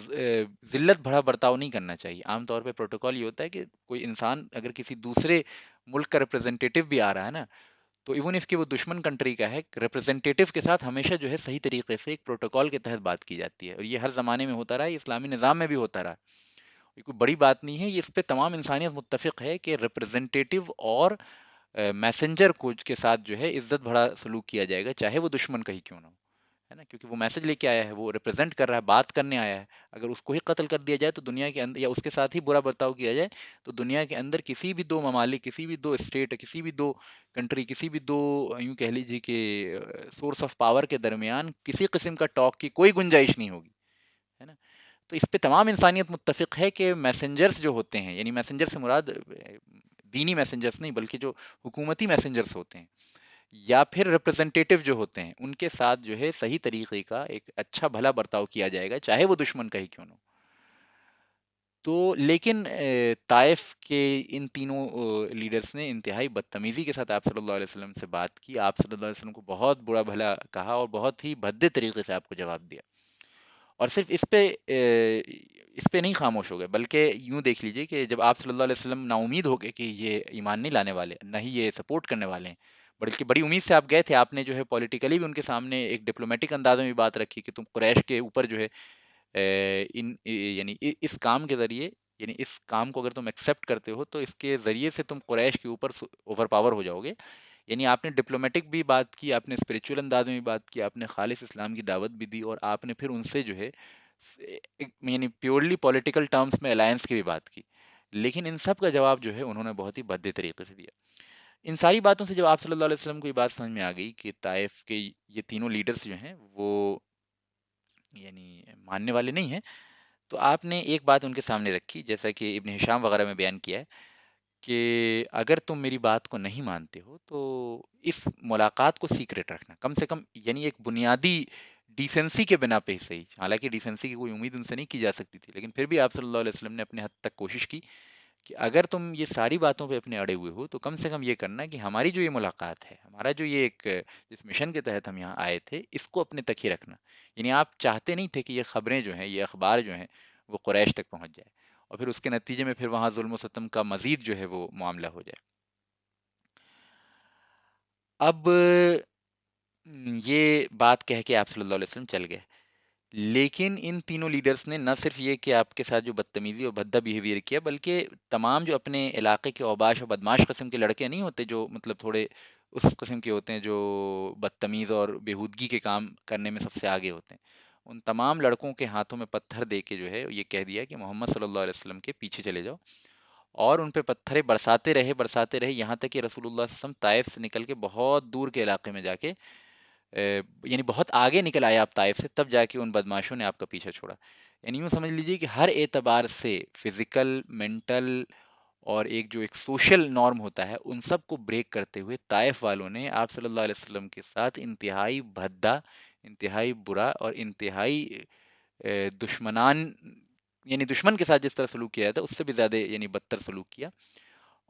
ذلت بھرا برتاؤ نہیں کرنا چاہیے۔ عام طور پہ پروٹوکول یہ ہوتا ہے کہ کوئی انسان اگر کسی دوسرے ملک کا ریپرزینٹیٹیو بھی آ رہا ہے نا، تو ایون اف کہ وہ دشمن کنٹری کا ہے، ریپرزینٹیٹیو کے ساتھ ہمیشہ جو ہے صحیح طریقے سے ایک پروٹوکول کے تحت بات کی جاتی ہے، اور یہ ہر زمانے میں ہوتا رہا، یہ اسلامی نظام میں بھی ہوتا رہا، یہ کوئی بڑی بات نہیں ہے، یہ اس پہ تمام انسانیت متفق ہے کہ ریپرزینٹیٹیو اور میسنجر کو کے ساتھ جو ہے عزت بھرا سلوک کیا جائے گا، چاہے وہ دشمن کا ہی کیوں نہ ہو، ہے نا، کیونکہ وہ میسج لے کے آیا ہے، وہ ریپرزینٹ کر رہا ہے، بات کرنے آیا ہے۔ اگر اس کو ہی قتل کر دیا جائے تو دنیا کے اندر، یا اس کے ساتھ ہی برا برتاؤ کیا جائے تو دنیا کے اندر کسی بھی دو ممالک، کسی بھی دو اسٹیٹ، کسی بھی دو کنٹری، کسی بھی دو یوں کہہ لیجیے کہ سورس آف پاور کے درمیان کسی قسم کا ٹاک کی کوئی گنجائش نہیں ہوگی، ہے نا۔ تو اس پہ تمام انسانیت متفق ہے کہ میسنجرز جو ہوتے ہیں، یعنی میسنجر سے مراد دینی میسنجرز نہیں بلکہ جو حکومتی میسنجرز ہوتے ہیں یا پھر ریپرزینٹیٹیو جو ہوتے ہیں، ان کے ساتھ جو ہے صحیح طریقے کا ایک اچھا بھلا برتاؤ کیا جائے گا، چاہے وہ دشمن کا ہی کیوں نہ ہو۔ تو لیکن طائف کے ان تینوں لیڈرز نے انتہائی بدتمیزی کے ساتھ آپ صلی اللہ علیہ وسلم سے بات کی، آپ صلی اللہ علیہ وسلم کو بہت برا بھلا کہا، اور بہت ہی بھدے طریقے سے آپ کو جواب دیا، اور صرف اس پہ نہیں خاموش ہو گئے، بلکہ یوں دیکھ لیجئے کہ جب آپ صلی اللہ علیہ وسلم نا امید ہو گئے کہ یہ ایمان نہیں لانے والے، نہ ہی یہ سپورٹ کرنے والے ہیں، بلکہ بڑی امید سے آپ گئے تھے، آپ نے جو ہے پولیٹیکلی بھی ان کے سامنے ایک ڈپلومیٹک انداز میں بھی بات رکھی کہ تم قریش کے اوپر جو ہے یعنی اس کام کے ذریعے، یعنی اس کام کو اگر تم ایکسیپٹ کرتے ہو تو اس کے ذریعے سے تم قریش کے اوپر اوور پاور ہو جاؤ گے، یعنی آپ نے ڈپلومیٹک بھی بات کی، آپ نے اسپریچول انداز میں بھی بات کی، آپ نے خالص اسلام کی دعوت بھی دی، اور آپ نے پھر ان سے جو ہے یعنی پیورلی پولیٹیکل ٹرمز میں الائنس کی بھی بات کی، لیکن ان سب کا جواب جو ہے انہوں نے بہت ہی بھدے طریقے سے دیا۔ ان ساری باتوں سے جب آپ صلی اللہ علیہ وسلم کو یہ بات سمجھ میں آ گئی کہ طائف کے یہ تینوں لیڈرز جو ہیں وہ یعنی ماننے والے نہیں ہیں، تو آپ نے ایک بات ان کے سامنے رکھی، جیسا کہ ابن ہشام وغیرہ میں بیان کیا ہے کہ اگر تم میری بات کو نہیں مانتے ہو تو اس ملاقات کو سیکریٹ رکھنا، کم سے کم، یعنی ایک بنیادی ڈیسنسی کے بنا پہ ہی صحیح، حالانکہ ڈیسنسی کی کوئی امید ان سے نہیں کی جا سکتی تھی، لیکن پھر بھی آپ صلی اللہ علیہ وسلم نے اپنے حد تک کوشش کی کہ اگر تم یہ ساری باتوں پہ اپنے اڑے ہوئے ہو تو کم سے کم یہ کرنا کہ ہماری جو یہ ملاقات ہے، ہمارا جو یہ ایک جس مشن کے تحت ہم یہاں آئے تھے، اس کو اپنے تک ہی رکھنا، یعنی آپ چاہتے نہیں تھے کہ یہ خبریں جو ہیں، یہ اخبار جو ہیں، وہ قریش تک پہنچ جائے، اور پھر اس کے نتیجے میں پھر وہاں ظلم و ستم کا مزید جو ہے وہ معاملہ ہو جائے۔ اب یہ بات کہہ کے آپ صلی اللہ علیہ وسلم چل گئے، لیکن ان تینوں لیڈرز نے نہ صرف یہ کہ آپ کے ساتھ جو بدتمیزی اور بھدا بیہیویئر کیا، بلکہ تمام جو اپنے علاقے کے اوباش اور بدماش قسم کے لڑکے نہیں ہوتے جو مطلب تھوڑے اس قسم کے ہوتے ہیں جو بدتمیز اور بےہودگی کے کام کرنے میں سب سے آگے ہوتے ہیں، ان تمام لڑکوں کے ہاتھوں میں پتھر دے کے جو ہے یہ کہہ دیا کہ محمد صلی اللہ علیہ وسلم کے پیچھے چلے جاؤ، اور ان پہ پتھریں برساتے رہے یہاں تک کہ رسول اللہ صلی اللہ علیہ وسلم طائف سے نکل کے بہت دور کے علاقے میں جا کے یعنی بہت آگے نکل آئے آپ طائف سے، تب جا کے ان بدماشوں نے آپ کا پیچھا چھوڑا، یعنی یوں سمجھ لیجئے کہ ہر اعتبار سے فزیکل، مینٹل، اور ایک جو ایک سوشل نارم ہوتا ہے ان سب کو بریک کرتے ہوئے طائف والوں نے آپ صلی اللہ علیہ وسلم کے ساتھ انتہائی بھدا، انتہائی برا، اور انتہائی دشمنان، یعنی دشمن کے ساتھ جس طرح سلوک کیا جاتا ہے اس سے بھی زیادہ یعنی بدتر سلوک کیا،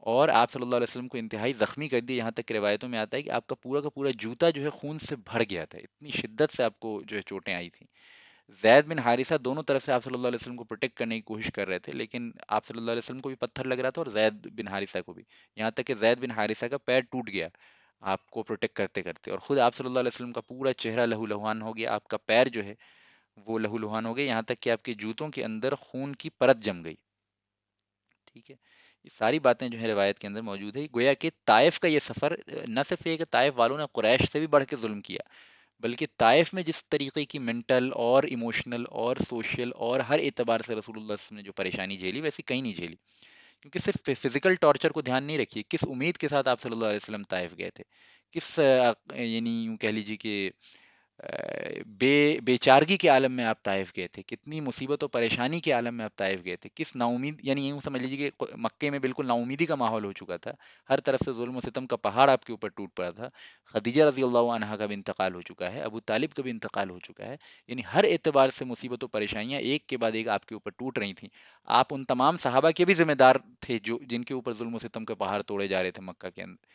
اور آپ صلی اللہ علیہ وسلم کو انتہائی زخمی کر دیا، یہاں تک کہ روایتوں میں آتا ہے کہ آپ کا پورا جوتا جو ہے خون سے بھر گیا تھا، اتنی شدت سے آپ کو جو ہے چوٹیں آئی تھیں، زید بن حارثہ دونوں طرف سے آپ صلی اللہ علیہ وسلم کو پروٹیکٹ کرنے کی کوشش کر رہے تھے، لیکن آپ صلی اللہ علیہ وسلم کو بھی پتھر لگ رہا تھا اور زید بن حارثہ کو بھی، یہاں تک کہ زید بن حارثہ کا پیر ٹوٹ گیا آپ کو پروٹیکٹ کرتے کرتے، اور خود آپ صلی اللہ علیہ وسلم کا پورا چہرہ لہو لہان ہو گیا، آپ کا پیر جو ہے وہ لہو لہان ہو گیا، یہاں تک کہ آپ کے جوتوں کے اندر خون کی پرت جم گئی. ٹھیک ہے. یہ ساری باتیں جو ہے روایت کے اندر موجود ہے. گویا کہ طائف کا یہ سفر نہ صرف یہ کہ طائف والوں نے قریش سے بھی بڑھ کے ظلم کیا، بلکہ طائف میں جس طریقے کی منٹل اور ایموشنل اور سوشل اور ہر اعتبار سے رسول اللہ صلی اللہ علیہ وسلم نے جو پریشانی جھیلی ویسی کہیں نہیں جھیلی. کیونکہ صرف فزیکل ٹارچر کو دھیان نہیں رکھیے، کس امید کے ساتھ آپ صلی اللہ علیہ وسلم طائف گئے تھے، کس یعنی یوں کہہ لیجیے کہ بے چارگی کے عالم میں آپ طائف گئے تھے، کتنی مصیبت و پریشانی کے عالم میں آپ طائف گئے تھے، کس نا امید، یعنی یوں سمجھ لیجیے کہ مکے میں بالکل نا امیدی کا ماحول ہو چکا تھا، ہر طرف سے ظلم و ستم کا پہاڑ آپ کے اوپر ٹوٹ پڑا تھا، خدیجہ رضی اللہ عنہا کا بھی انتقال ہو چکا ہے، ابو طالب کا بھی انتقال ہو چکا ہے، یعنی ہر اعتبار سے مصیبت و پریشانیاں ایک کے بعد ایک آپ کے اوپر ٹوٹ رہی تھیں. آپ ان تمام صحابہ کے بھی ذمہ دار تھے جو جن کے اوپر ظلم و ستم کے پہاڑ توڑے جا رہے تھے مکہ کے اندر.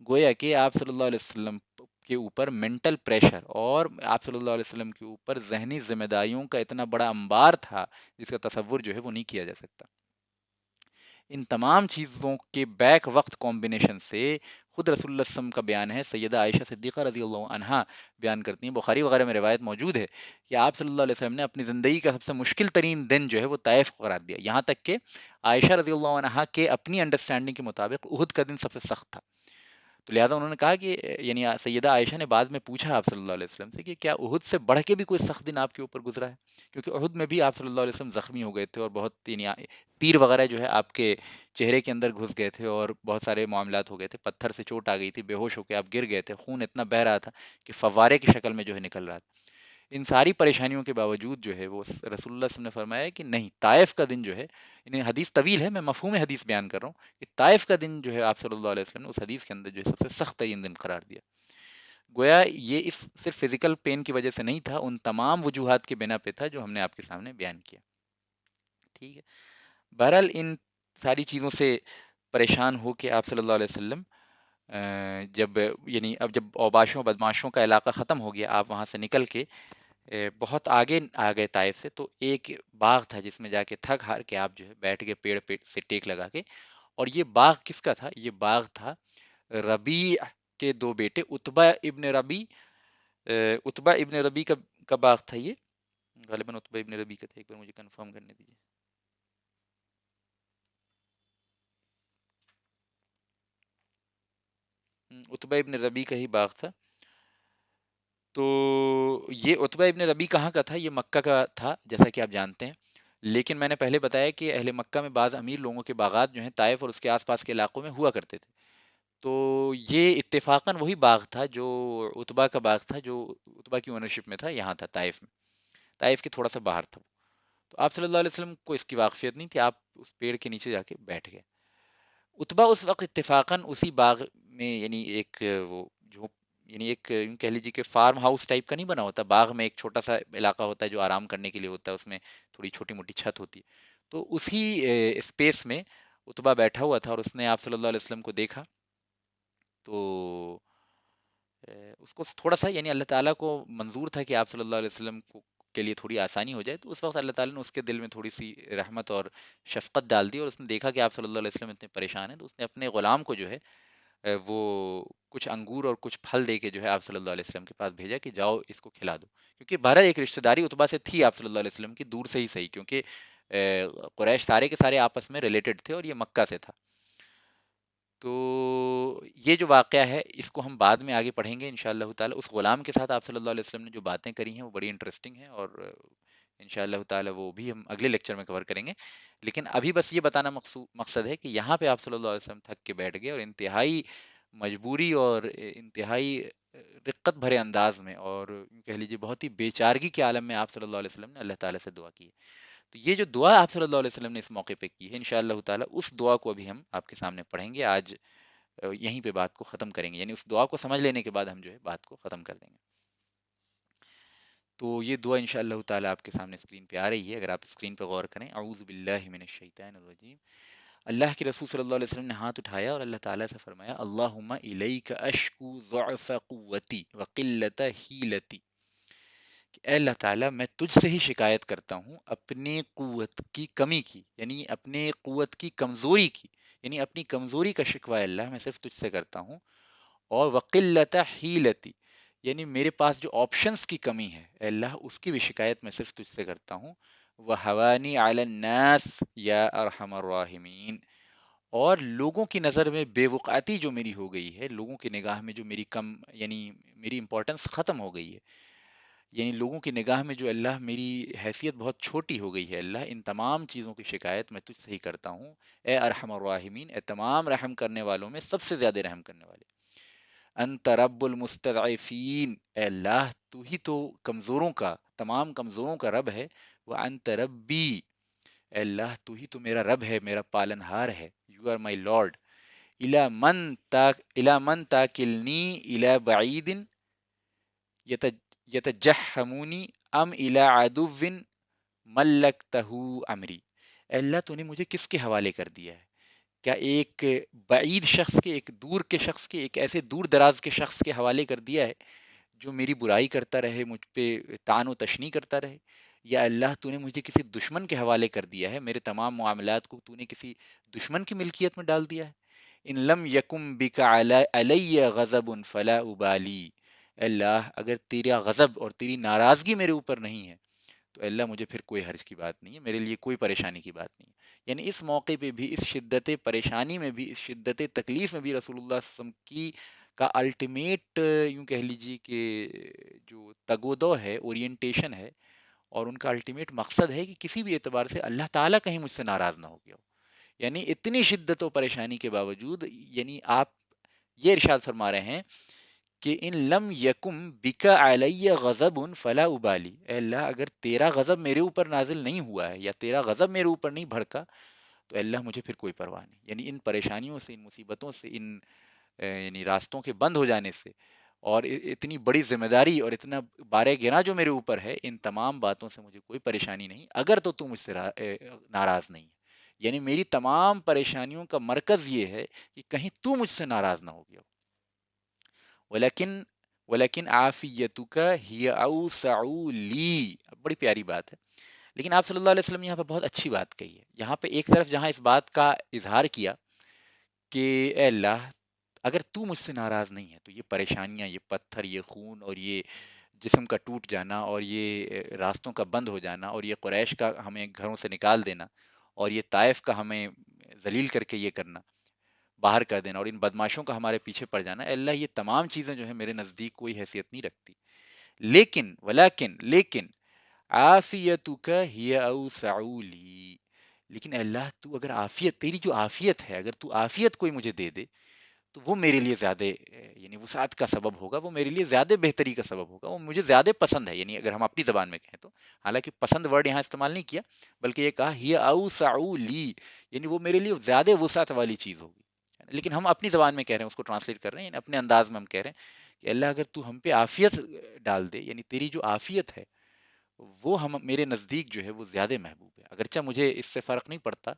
گویا کہ آپ صلی اللہ علیہ وسلم کے اوپر مینٹل پریشر اور آپ صلی اللہ علیہ وسلم کے اوپر ذہنی ذمہ داریوں کا اتنا بڑا انبار تھا جس کا تصور جو ہے وہ نہیں کیا جا سکتا. ان تمام چیزوں کے بیک وقت کمبینیشن سے خود رسول اللہ صلی اللہ علیہ وسلم کا بیان ہے، سیدہ عائشہ صدیقہ رضی اللہ عنہا بیان کرتی ہیں، بخاری وغیرہ میں روایت موجود ہے کہ آپ صلی اللہ علیہ وسلم نے اپنی زندگی کا سب سے مشکل ترین دن جو ہے وہ طائف کو قرار دیا، یہاں تک کہ عائشہ رضی اللہ عنہا کے اپنی انڈرسٹینڈنگ کے مطابق احد کا دن سب سے سخت تھا. تو لہٰذا انہوں نے کہا کہ یعنی سیدہ عائشہ نے بعد میں پوچھا آپ صلی اللہ علیہ وسلم سے کہ کیا احد سے بڑھ کے بھی کوئی سخت دن آپ کے اوپر گزرا ہے، کیونکہ احد میں بھی آپ صلی اللہ علیہ وسلم زخمی ہو گئے تھے اور بہت یعنی تیر وغیرہ جو ہے آپ کے چہرے کے اندر گھس گئے تھے اور بہت سارے معاملات ہو گئے تھے، پتھر سے چوٹ آ گئی تھی، بے ہوش ہو کے آپ گر گئے تھے، خون اتنا بہہ رہا تھا کہ فوارے کی شکل میں جو ہے نکل رہا تھا. ان ساری پریشانیوں کے باوجود جو ہے وہ رسول اللہ صلی اللہ علیہ وسلم نے فرمایا کہ نہیں، طائف کا دن جو ہے، یعنی حدیث طویل ہے، میں مفہوم حدیث بیان کر رہا ہوں کہ طائف کا دن جو ہے آپ صلی اللہ علیہ وسلم نے اس حدیث کے اندر جو ہے سب سے سخت ترین دن قرار دیا. گویا یہ اس صرف فزیکل پین کی وجہ سے نہیں تھا، ان تمام وجوہات کے بنا پہ تھا جو ہم نے آپ کے سامنے بیان کیا. ٹھیک ہے. بہرحال ان ساری چیزوں سے پریشان ہو کے آپ صلی اللہ علیہ وسلم جب یعنی اب جب اوباشوں بدماشوں کا علاقہ ختم ہو گیا، آپ وہاں سے نکل کے بہت آگے آ گئے طائف سے، تو ایک باغ تھا جس میں جا کے تھک ہار کے آپ جو ہے بیٹھ گئے پیڑ پہ سے ٹیک لگا کے. اور یہ باغ کس کا تھا؟ یہ باغ تھا ربیع کے دو بیٹے اتبا ابن ربی، اتبا ابن ربی کا باغ تھا یہ، غالباً اتبا ابن ربی کا تھا، ایک بار مجھے کنفرم کرنے دیجیے. اتبا ابن ربی کا ہی باغ تھا. تو یہ اتبا ابن ربی کہاں کا تھا؟ یہ مکہ کا تھا جیسا کہ آپ جانتے ہیں، لیکن میں نے پہلے بتایا کہ اہل مکہ میں بعض امیر لوگوں کے باغات جو ہیں طائف اور اس کے آس پاس کے علاقوں میں ہوا کرتے تھے. تو یہ اتفاقاً وہی باغ تھا جو اتبا کا باغ تھا جو اتبا کی اونرشپ میں تھا، یہاں تھا طائف میں، طائف کے تھوڑا سا باہر تھا. تو آپ صلی اللہ علیہ وسلم کو اس کی واقفیت نہیں تھی، آپ اس پیڑ کے نیچے جا کے بیٹھ گئے. اتبا اس وقت اتفاقاً اسی باغ میں یعنی ایک وہ جو یعنی ایک یوں کہہ لیجیے کہ فارم ہاؤس ٹائپ کا نہیں بنا ہوتا، باغ میں ایک چھوٹا سا علاقہ ہوتا ہے جو آرام کرنے کے لیے ہوتا ہے، اس میں تھوڑی چھوٹی موٹی چھت ہوتی ہے. تو اسی اسپیس میں اتبا بیٹھا ہوا تھا اور اس نے آپ صلی اللہ علیہ وسلم کو دیکھا. تو اس کو تھوڑا سا یعنی اللہ تعالیٰ کو منظور تھا کہ آپ صلی اللہ علیہ وسلم کو کے لیے تھوڑی آسانی ہو جائے، تو اس وقت اللہ تعالیٰ نے اس کے دل میں تھوڑی سی رحمت اور شفقت ڈال دی، اور اس نے دیکھا کہ آپ صلی اللہ علیہ وسلم اتنے پریشان ہیں، تو اس نے اپنے غلام کو جو ہے وہ کچھ انگور اور کچھ پھل دے کے جو ہے آپ صلی اللہ علیہ وسلم کے پاس بھیجا کہ جاؤ اس کو کھلا دو. کیونکہ بہرحال ایک رشتہ داری اتبا سے تھی آپ صلی اللہ علیہ وسلم کی، دور سے ہی صحیح، کیونکہ قریش سارے کے سارے آپس میں ریلیٹڈ تھے اور یہ مکہ سے تھا. تو یہ جو واقعہ ہے اس کو ہم بعد میں آگے پڑھیں گے انشاءاللہ تعالی. اس غلام کے ساتھ آپ صلی اللہ علیہ وسلم نے جو باتیں کری ہیں وہ بڑی انٹرسٹنگ ہیں، اور انشاءاللہ تعالی وہ بھی ہم اگلے لیکچر میں کور کریں گے. لیکن ابھی بس یہ بتانا مقصد ہے کہ یہاں پہ آپ صلی اللہ علیہ وسلم تھک کے بیٹھ گئے اور انتہائی مجبوری اور انتہائی رقت بھرے انداز میں اور یوں کہہ لیجیے بہت ہی بے چارگی کے عالم میں آپ صلی اللہ علیہ وسلم نے اللہ تعالیٰ سے دعا کی. تو یہ جو دعا آپ صلی اللہ علیہ وسلم نے اس موقع پہ کی ہے انشاءاللہ تعالی، اس دعا کو ابھی ہم آپ کے سامنے پڑھیں گے. آج یہیں پہ بات کو ختم کریں گے، یعنی اس دعا کو سمجھ لینے کے بعد ہم جو ہے بات کو ختم کر دیں گے. تو یہ دعا انشاءاللہ تعالی آپ کے سامنے اسکرین پہ آ رہی ہے، اگر آپ اسکرین پہ غور کریں. اعوذ باللہ من الشیطان الرجیم. اللہ کے رسول صلی اللہ علیہ وسلم نے ہاتھ اٹھایا اور اللہ تعالیٰ سے فرمایا اللہم الیک اشکو ضعف قوتی وقلت حیلتی، کہ اے اللہ تعالیٰ میں تجھ سے ہی شکایت کرتا ہوں اپنے قوت کی کمی کی، یعنی اپنے قوت کی کمزوری کی، یعنی اپنی کمزوری کا شکوہ اے اللہ میں صرف تجھ سے کرتا ہوں، اور وقلت حیلتی، یعنی میرے پاس جو آپشنز کی کمی ہے اے اللہ اس کی بھی شکایت میں صرف تجھ سے کرتا ہوں، وحوانی علی الناس یا ارحم الراحمین، اور لوگوں کی نظر میں بے وقعتی جو میری ہو گئی ہے، لوگوں کی نگاہ میں جو میری کم، یعنی میری امپورٹنس ختم ہو گئی ہے، یعنی لوگوں کی نگاہ میں جو اللہ میری حیثیت بہت چھوٹی ہو گئی ہے، اللہ ان تمام چیزوں کی شکایت میں تجھ سے ہی کرتا ہوں، اے ارحم الراحمین، اے تمام رحم کرنے والوں میں سب سے زیادہ رحم کرنے والے، انت رب المستضعفین، اے اللہ تو ہی تو کمزوروں کا، تمام کمزوروں کا رب ہے، وانت ربی، اے اللہ تو ہی تو میرا رب ہے، میرا پالن ہار ہے، یو آر مائی لارڈ، الی من تاکلنی الی بعید یتجہمونی ام الی عدو ملکتہ امری، اے اللہ تو نے مجھے کس کے حوالے کر دیا ہے؟ کیا ایک بعید شخص کے، ایک دور کے شخص کے، ایک ایسے دور دراز کے شخص کے حوالے کر دیا ہے جو میری برائی کرتا رہے، مجھ پہ طعن و تشنیع کرتا رہے؟ یا اللہ تو نے مجھے کسی دشمن کے حوالے کر دیا ہے، میرے تمام معاملات کو تو نے کسی دشمن کی ملکیت میں ڈال دیا ہے؟ ان لم یکم بک علی غضب فلا ابالی، اے اللہ اگر تیرا غضب اور تیری ناراضگی میرے اوپر نہیں ہے تو اے اللہ مجھے پھر کوئی حرج کی بات نہیں ہے، میرے لیے کوئی پریشانی کی بات نہیں ہے۔ یعنی اس موقع پہ بھی، اس شدت پریشانی میں بھی، اس شدت تکلیف میں بھی رسول اللہ صلی اللہ علیہ وسلم کی کا الٹیمیٹ یوں کہہ لیجیے کہ جو تگودو ہے، اورینٹیشن ہے، اور ان کا الٹیمیٹ مقصد ہے کہ کسی بھی اعتبار سے اللہ تعالیٰ کہیں مجھ سے ناراض نہ ہو گیا ہو، یعنی اتنی شدت و پریشانی کے باوجود، یعنی آپ یہ ارشاد فرما رہے ہیں کہ ان لم یکم بکا علی غضب فلا ابالی، اے اللہ اگر تیرا غضب میرے اوپر نازل نہیں ہوا ہے، یا تیرا غضب میرے اوپر نہیں بھڑکا، تو اے اللہ مجھے پھر کوئی پرواہ نہیں، یعنی ان پریشانیوں سے، ان مصیبتوں سے، ان یعنی راستوں کے بند ہو جانے سے، اور اتنی بڑی ذمہ داری اور اتنا بارے گنا جو میرے اوپر ہے، ان تمام باتوں سے مجھے کوئی پریشانی نہیں، اگر تو مجھ سے ناراض نہیں ہے، یعنی میری تمام پریشانیوں کا مرکز یہ ہے کہ کہیں تو مجھ سے ناراض نہ ہو گیا ہو۔ ولیکن عافیتک ہی اوسع لی، بڑی پیاری بات ہے، لیکن آپ صلی اللہ علیہ وسلم نے یہاں پہ بہت اچھی بات کہی ہے، یہاں پہ ایک طرف جہاں اس بات کا اظہار کیا کہ اے اللہ اگر تو مجھ سے ناراض نہیں ہے تو یہ پریشانیاں، یہ پتھر، یہ خون، اور یہ جسم کا ٹوٹ جانا، اور یہ راستوں کا بند ہو جانا، اور یہ قریش کا ہمیں گھروں سے نکال دینا، اور یہ طائف کا ہمیں ذلیل کر کے یہ کرنا، باہر کر دینا، اور ان بدماشوں کا ہمارے پیچھے پڑ جانا، اے اللہ یہ تمام چیزیں جو ہے میرے نزدیک کوئی حیثیت نہیں رکھتی، لیکن عافیتک ہی اوسع لی، لیکن اے اللہ تو اگر عافیت، تیری جو عافیت ہے، اگر تو عافیت کوئی مجھے دے دے تو وہ میرے لیے زیادہ یعنی وسعت کا سبب ہوگا، وہ میرے لیے زیادہ بہتری کا سبب ہوگا، وہ مجھے زیادہ پسند ہے، یعنی اگر ہم اپنی زبان میں کہیں تو، حالانکہ پسند ورڈ یہاں استعمال نہیں کیا، بلکہ یہ کہا ہی اوسع لی، یعنی وہ میرے لیے زیادہ وسعت والی چیز ہوگی، لیکن ہم اپنی زبان میں کہہ رہے ہیں، اس کو ٹرانسلیٹ کر رہے ہیں، یعنی اپنے انداز میں ہم کہہ رہے ہیں کہ اللہ اگر تو ہم پہ عافیت ڈال دے، یعنی تیری جو عافیت ہے وہ ہم میرے نزدیک جو ہے وہ زیادہ محبوب ہے، اگرچہ مجھے اس سے فرق نہیں پڑتا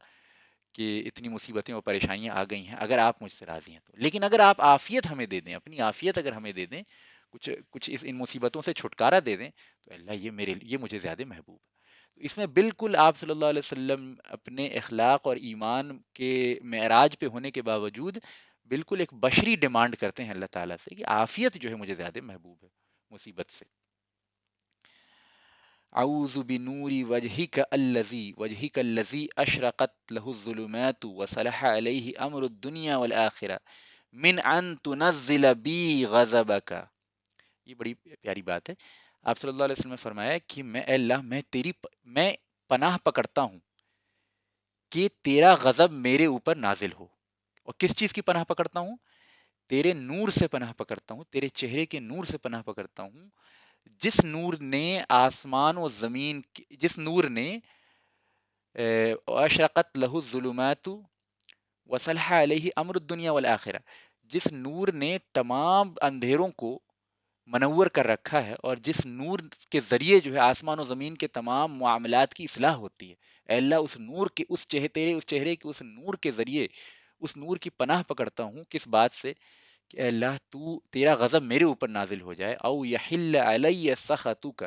کہ اتنی مصیبتیں اور پریشانیاں آ گئی ہیں، اگر آپ مجھ سے راضی ہیں تو، لیکن اگر آپ عافیت ہمیں دے دیں، اپنی عافیت اگر ہمیں دے دیں، کچھ ان مصیبتوں سے چھٹکارا دے دیں، تو اللہ یہ مجھے زیادہ محبوب ہے۔ تو اس میں بالکل آپ صلی اللہ علیہ وسلم اپنے اخلاق اور ایمان کے معراج پہ ہونے کے باوجود بالکل ایک بشری ڈیمانڈ کرتے ہیں اللہ تعالیٰ سے کہ عافیت جو ہے مجھے زیادہ محبوب ہے مصیبت سے۔ اعوذ بنور وجهك الذي اشرقت له الظلمات وصلح عليه امر الدنيا والآخرة من ان تنزل بی غضبك، یہ بڑی پیاری بات ہے، آپ صلی اللہ علیہ وسلم نے فرمایا کہ میں اے اللہ میں پناہ پکڑتا ہوں کہ تیرا غضب میرے اوپر نازل ہو، اور کس چیز کی پناہ پکڑتا ہوں؟ تیرے نور سے پناہ پکڑتا ہوں، تیرے چہرے کے نور سے پناہ پکڑتا ہوں، جس نور نے آسمان و زمین جس نور نے اشرقت لہ الظلمات وصلح علیہ امر الدنیا والآخرہ، جس نور نے تمام اندھیروں کو منور کر رکھا ہے، اور جس نور کے ذریعے جو ہے آسمان و زمین کے تمام معاملات کی اصلاح ہوتی ہے، اے اللہ اس نور کے تیرے اس چہرے کے اس نور کے ذریعے اس نور کی پناہ پکڑتا ہوں، کس بات سے؟ کہ اے اللہ تیرا غضب میرے اوپر نازل ہو جائے، او یحل علی سخطک،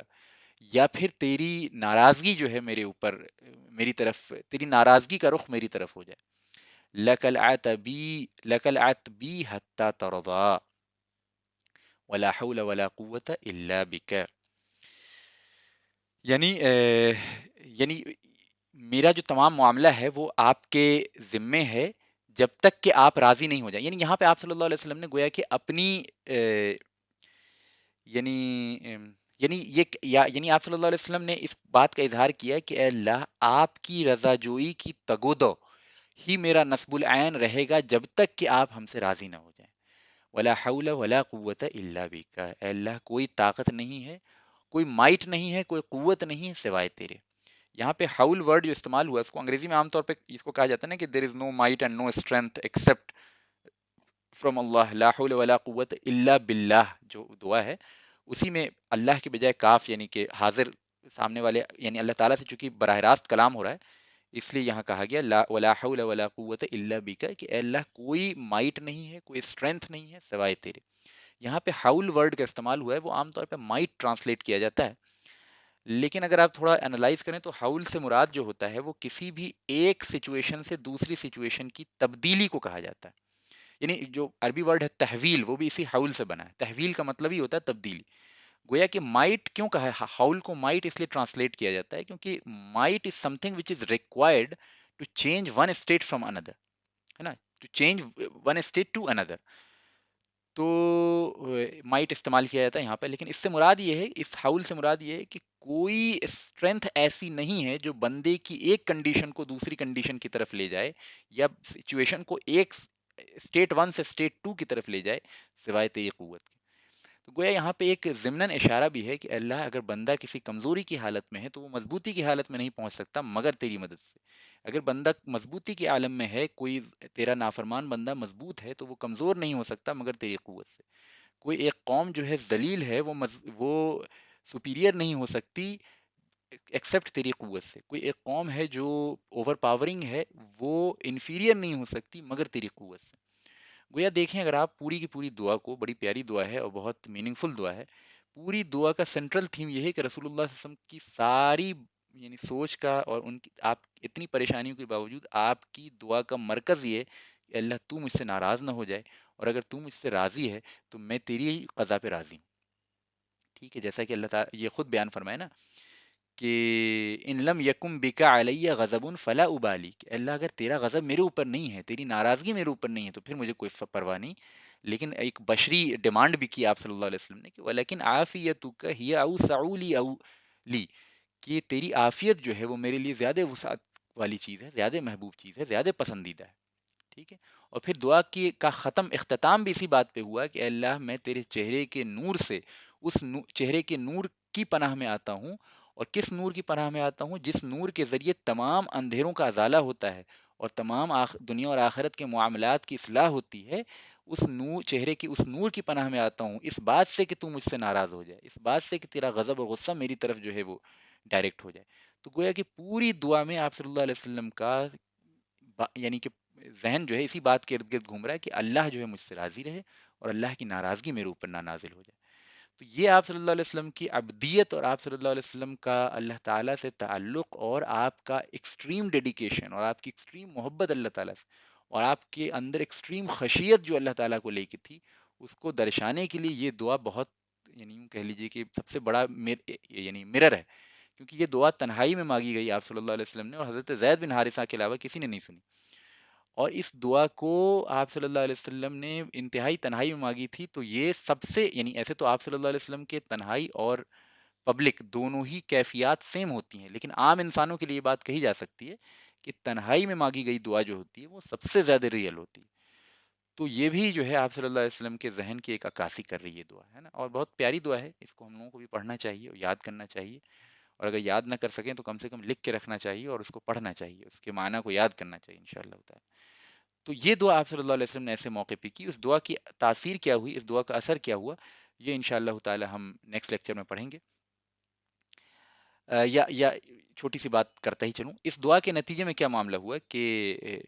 یا پھر تیری ناراضگی جو ہے میرے اوپر، میری طرف تیری ناراضگی کا رخ میری طرف ہو جائے. لَكَ الْعَتْبِي لَكَ الْعَتْبِي حَتَّى تَرْضَىٰ وَلَا حَوْلَ وَلَا قُوَّةَ إِلَّا بِكَ. یعنی یعنی میرا جو تمام معاملہ ہے وہ آپ کے ذمے ہے جب تک کہ آپ راضی نہیں ہو جائیں. یعنی یہاں پہ آپ صلی اللہ علیہ وسلم نے گویا کہ اپنی یعنی یعنی یعنی آپ صلی اللہ علیہ وسلم نے اس بات کا اظہار کیا کہ اے اللہ، آپ کی رضا جوئی کی تگودو ہی میرا نصب العین رہے گا جب تک کہ آپ ہم سے راضی نہ ہو جائیں. ولا حول ولا قوت الا بک، اے اللہ کوئی طاقت نہیں ہے، کوئی مائٹ نہیں ہے، کوئی قوت نہیں ہے سوائے تیرے. یہاں پہ حول ورڈ جو استعمال ہوا ہے اس کو انگریزی میں عام طور پہ اس کو کہا جاتا ہے نا کہ there is no might and no strength except from Allah, لا حول ولا قوت الا باللہ جو دعا ہے اسی میں اللہ کے بجائے کاف یعنی کہ حاضر سامنے والے یعنی اللہ تعالیٰ سے چونکہ براہ راست کلام ہو رہا ہے اس لیے یہاں کہا گیا لا ولا حول ولا قوت الا بک کہ اے اللہ کوئی مائٹ نہیں ہے، کوئی اسٹرینتھ نہیں ہے سوائے تیرے. یہاں پہ حول ورڈ کا استعمال ہوا ہے وہ عام طور پہ مائٹ ٹرانسلیٹ کیا جاتا ہے، لیکن اگر آپ تھوڑا انالائز کریں تو حول سے مراد جو ہوتا ہے وہ کسی بھی ایک سچویشن سے دوسری سچویشن کی تبدیلی کو کہا جاتا ہے. یعنی جو عربی ورڈ ہے تحویل وہ بھی اسی حول سے بنا ہے. تحویل کا مطلب ہی ہوتا ہے تبدیلی. گویا کہ مائٹ کیوں کہا ہے حول کو مائٹ اس لیے ٹرانسلیٹ کیا جاتا ہے کیونکہ might is something which is required to change one state from اندر، ہے نا، to change one state to اندر. تو مائٹ استعمال کیا جاتا ہے یہاں پہ، لیکن اس سے مراد یہ ہے، اس حول سے مراد یہ ہے کہ کوئی اسٹرینتھ ایسی نہیں ہے جو بندے کی ایک کنڈیشن کو دوسری کنڈیشن کی طرف لے جائے یا سچویشن کو ایک اسٹیٹ ون سے اسٹیٹ ٹو کی طرف لے جائے سوائے تیری قوت کے. تو گویا یہاں پہ ایک ضمناً اشارہ بھی ہے کہ اللہ اگر بندہ کسی کمزوری کی حالت میں ہے تو وہ مضبوطی کی حالت میں نہیں پہنچ سکتا مگر تیری مدد سے. اگر بندہ مضبوطی کے عالم میں ہے، کوئی تیرا نافرمان بندہ مضبوط ہے تو وہ کمزور نہیں ہو سکتا مگر تیری قوت سے. کوئی ایک قوم جو ہے ذلیل ہے وہ سپیریئر نہیں ہو سکتی ایکسیپٹ تیری قوت سے. کوئی ایک قوم ہے جو اوور پاورنگ ہے وہ انفیریئر نہیں ہو سکتی مگر تیری قوت سے. گویا دیکھیں اگر آپ پوری کی پوری دعا کو، بڑی پیاری دعا ہے اور بہت میننگ فل دعا ہے، پوری دعا کا سینٹرل تھیم یہ ہے کہ رسول اللہ صلی اللہ علیہ وسلم کی ساری یعنی سوچ کا اور ان کی آپ اتنی پریشانیوں کے باوجود آپ کی دعا کا مرکز یہ ہے کہ اللہ تو مجھ سے ناراض نہ ہو جائے، اور اگر تو مجھ سے راضی ہے تو میں تیری ہی قضا پہ راضی ہوں. ٹھیک ہے، جیسا کہ اللہ تعالیٰ یہ خود بیان فرمائے نا کہ ان لم یکم بکا علیہ غضب فلا ابالی، کہ اللہ اگر تیرا غضب میرے اوپر نہیں ہے، تیری ناراضگی میرے اوپر نہیں ہے تو پھر مجھے کوئی پرواہ نہیں. لیکن ایک بشری ڈیمانڈ بھی کی آپ صلی اللہ علیہ وسلم نے کہ ولیکن عافیتک ہی اوسع لی او لی، کہ تیری عافیت جو ہے وہ میرے لیے زیادہ وسعت والی چیز ہے، زیادہ محبوب چیز ہے، زیادہ پسندیدہ ہے. ٹھیک ہے. اور پھر دعا کی کا اختتام بھی اسی بات پہ ہوا کہ اے اللہ میں تیرے چہرے کے نور سے اس چہرے کے نور کی پناہ میں آتا ہوں. اور کس نور کی پناہ میں آتا ہوں؟ جس نور کے ذریعے تمام اندھیروں کا ازالہ ہوتا ہے اور تمام دنیا اور آخرت کے معاملات کی اصلاح ہوتی ہے. اس نور چہرے کی اس نور کی پناہ میں آتا ہوں اس بات سے کہ تو مجھ سے ناراض ہو جائے، اس بات سے کہ تیرا غضب اور غصہ میری طرف جو ہے وہ ڈائریکٹ ہو جائے. تو گویا کہ پوری دعا میں آپ صلی اللہ علیہ وسلم کا یعنی کہ ذہن جو ہے اسی بات کے ارد گرد گھوم رہا ہے کہ اللہ جو ہے مجھ سے راضی رہے اور اللہ کی ناراضگی میرے اوپر نہ نازل ہو جائے. تو یہ آپ صلی اللہ علیہ وسلم کی عبدیت اور آپ صلی اللہ علیہ وسلم کا اللہ تعالیٰ سے تعلق اور آپ کا ایکسٹریم ڈیڈیکیشن اور آپ کی ایکسٹریم محبت اللہ تعالیٰ سے اور آپ کے اندر ایکسٹریم خشیت جو اللہ تعالیٰ کو لے کے تھی اس کو درشانے کے لیے یہ دعا بہت یعنی یوں کہہ لیجیے کہ سب سے بڑا یعنی مرر ہے. کیونکہ یہ دعا تنہائی میں مانگی گئی آپ صلی اللہ علیہ وسلم نے اور حضرت زید بن حارثہ کے علاوہ کسی نے نہیں سنی. اور اس دعا کو آپ صلی اللہ علیہ وسلم نے انتہائی تنہائی میں مانگی تھی. تو یہ سب سے یعنی ایسے تو آپ صلی اللہ علیہ وسلم کے تنہائی اور پبلک دونوں ہی کیفیات سیم ہوتی ہیں، لیکن عام انسانوں کے لیے یہ بات کہی جا سکتی ہے کہ تنہائی میں مانگی گئی دعا جو ہوتی ہے وہ سب سے زیادہ ریئل ہوتی ہے. تو یہ بھی جو ہے آپ صلی اللہ علیہ وسلم کے ذہن کی ایک عکاسی کر رہی ہے دعا، ہے نا. اور بہت پیاری دعا ہے، اس کو ہم لوگوں کو بھی پڑھنا چاہیے اور یاد کرنا چاہیے. اور اگر یاد نہ کر سکیں تو کم سے کم لکھ کے رکھنا چاہیے اور اس کو پڑھنا چاہیے، اس کے معنی کو یاد کرنا چاہیے انشاءاللہ تعالی. تو یہ دعا آپ صلی اللہ علیہ وسلم نے ایسے موقع پہ کی. اس دعا کی تاثیر کیا ہوئی، اس دعا کا اثر کیا ہوا، یہ انشاءاللہ تعالی ہم نیکسٹ لیکچر میں پڑھیں گے. یا چھوٹی سی بات کرتا ہی چلوں، اس دعا کے نتیجے میں کیا معاملہ ہوا کہ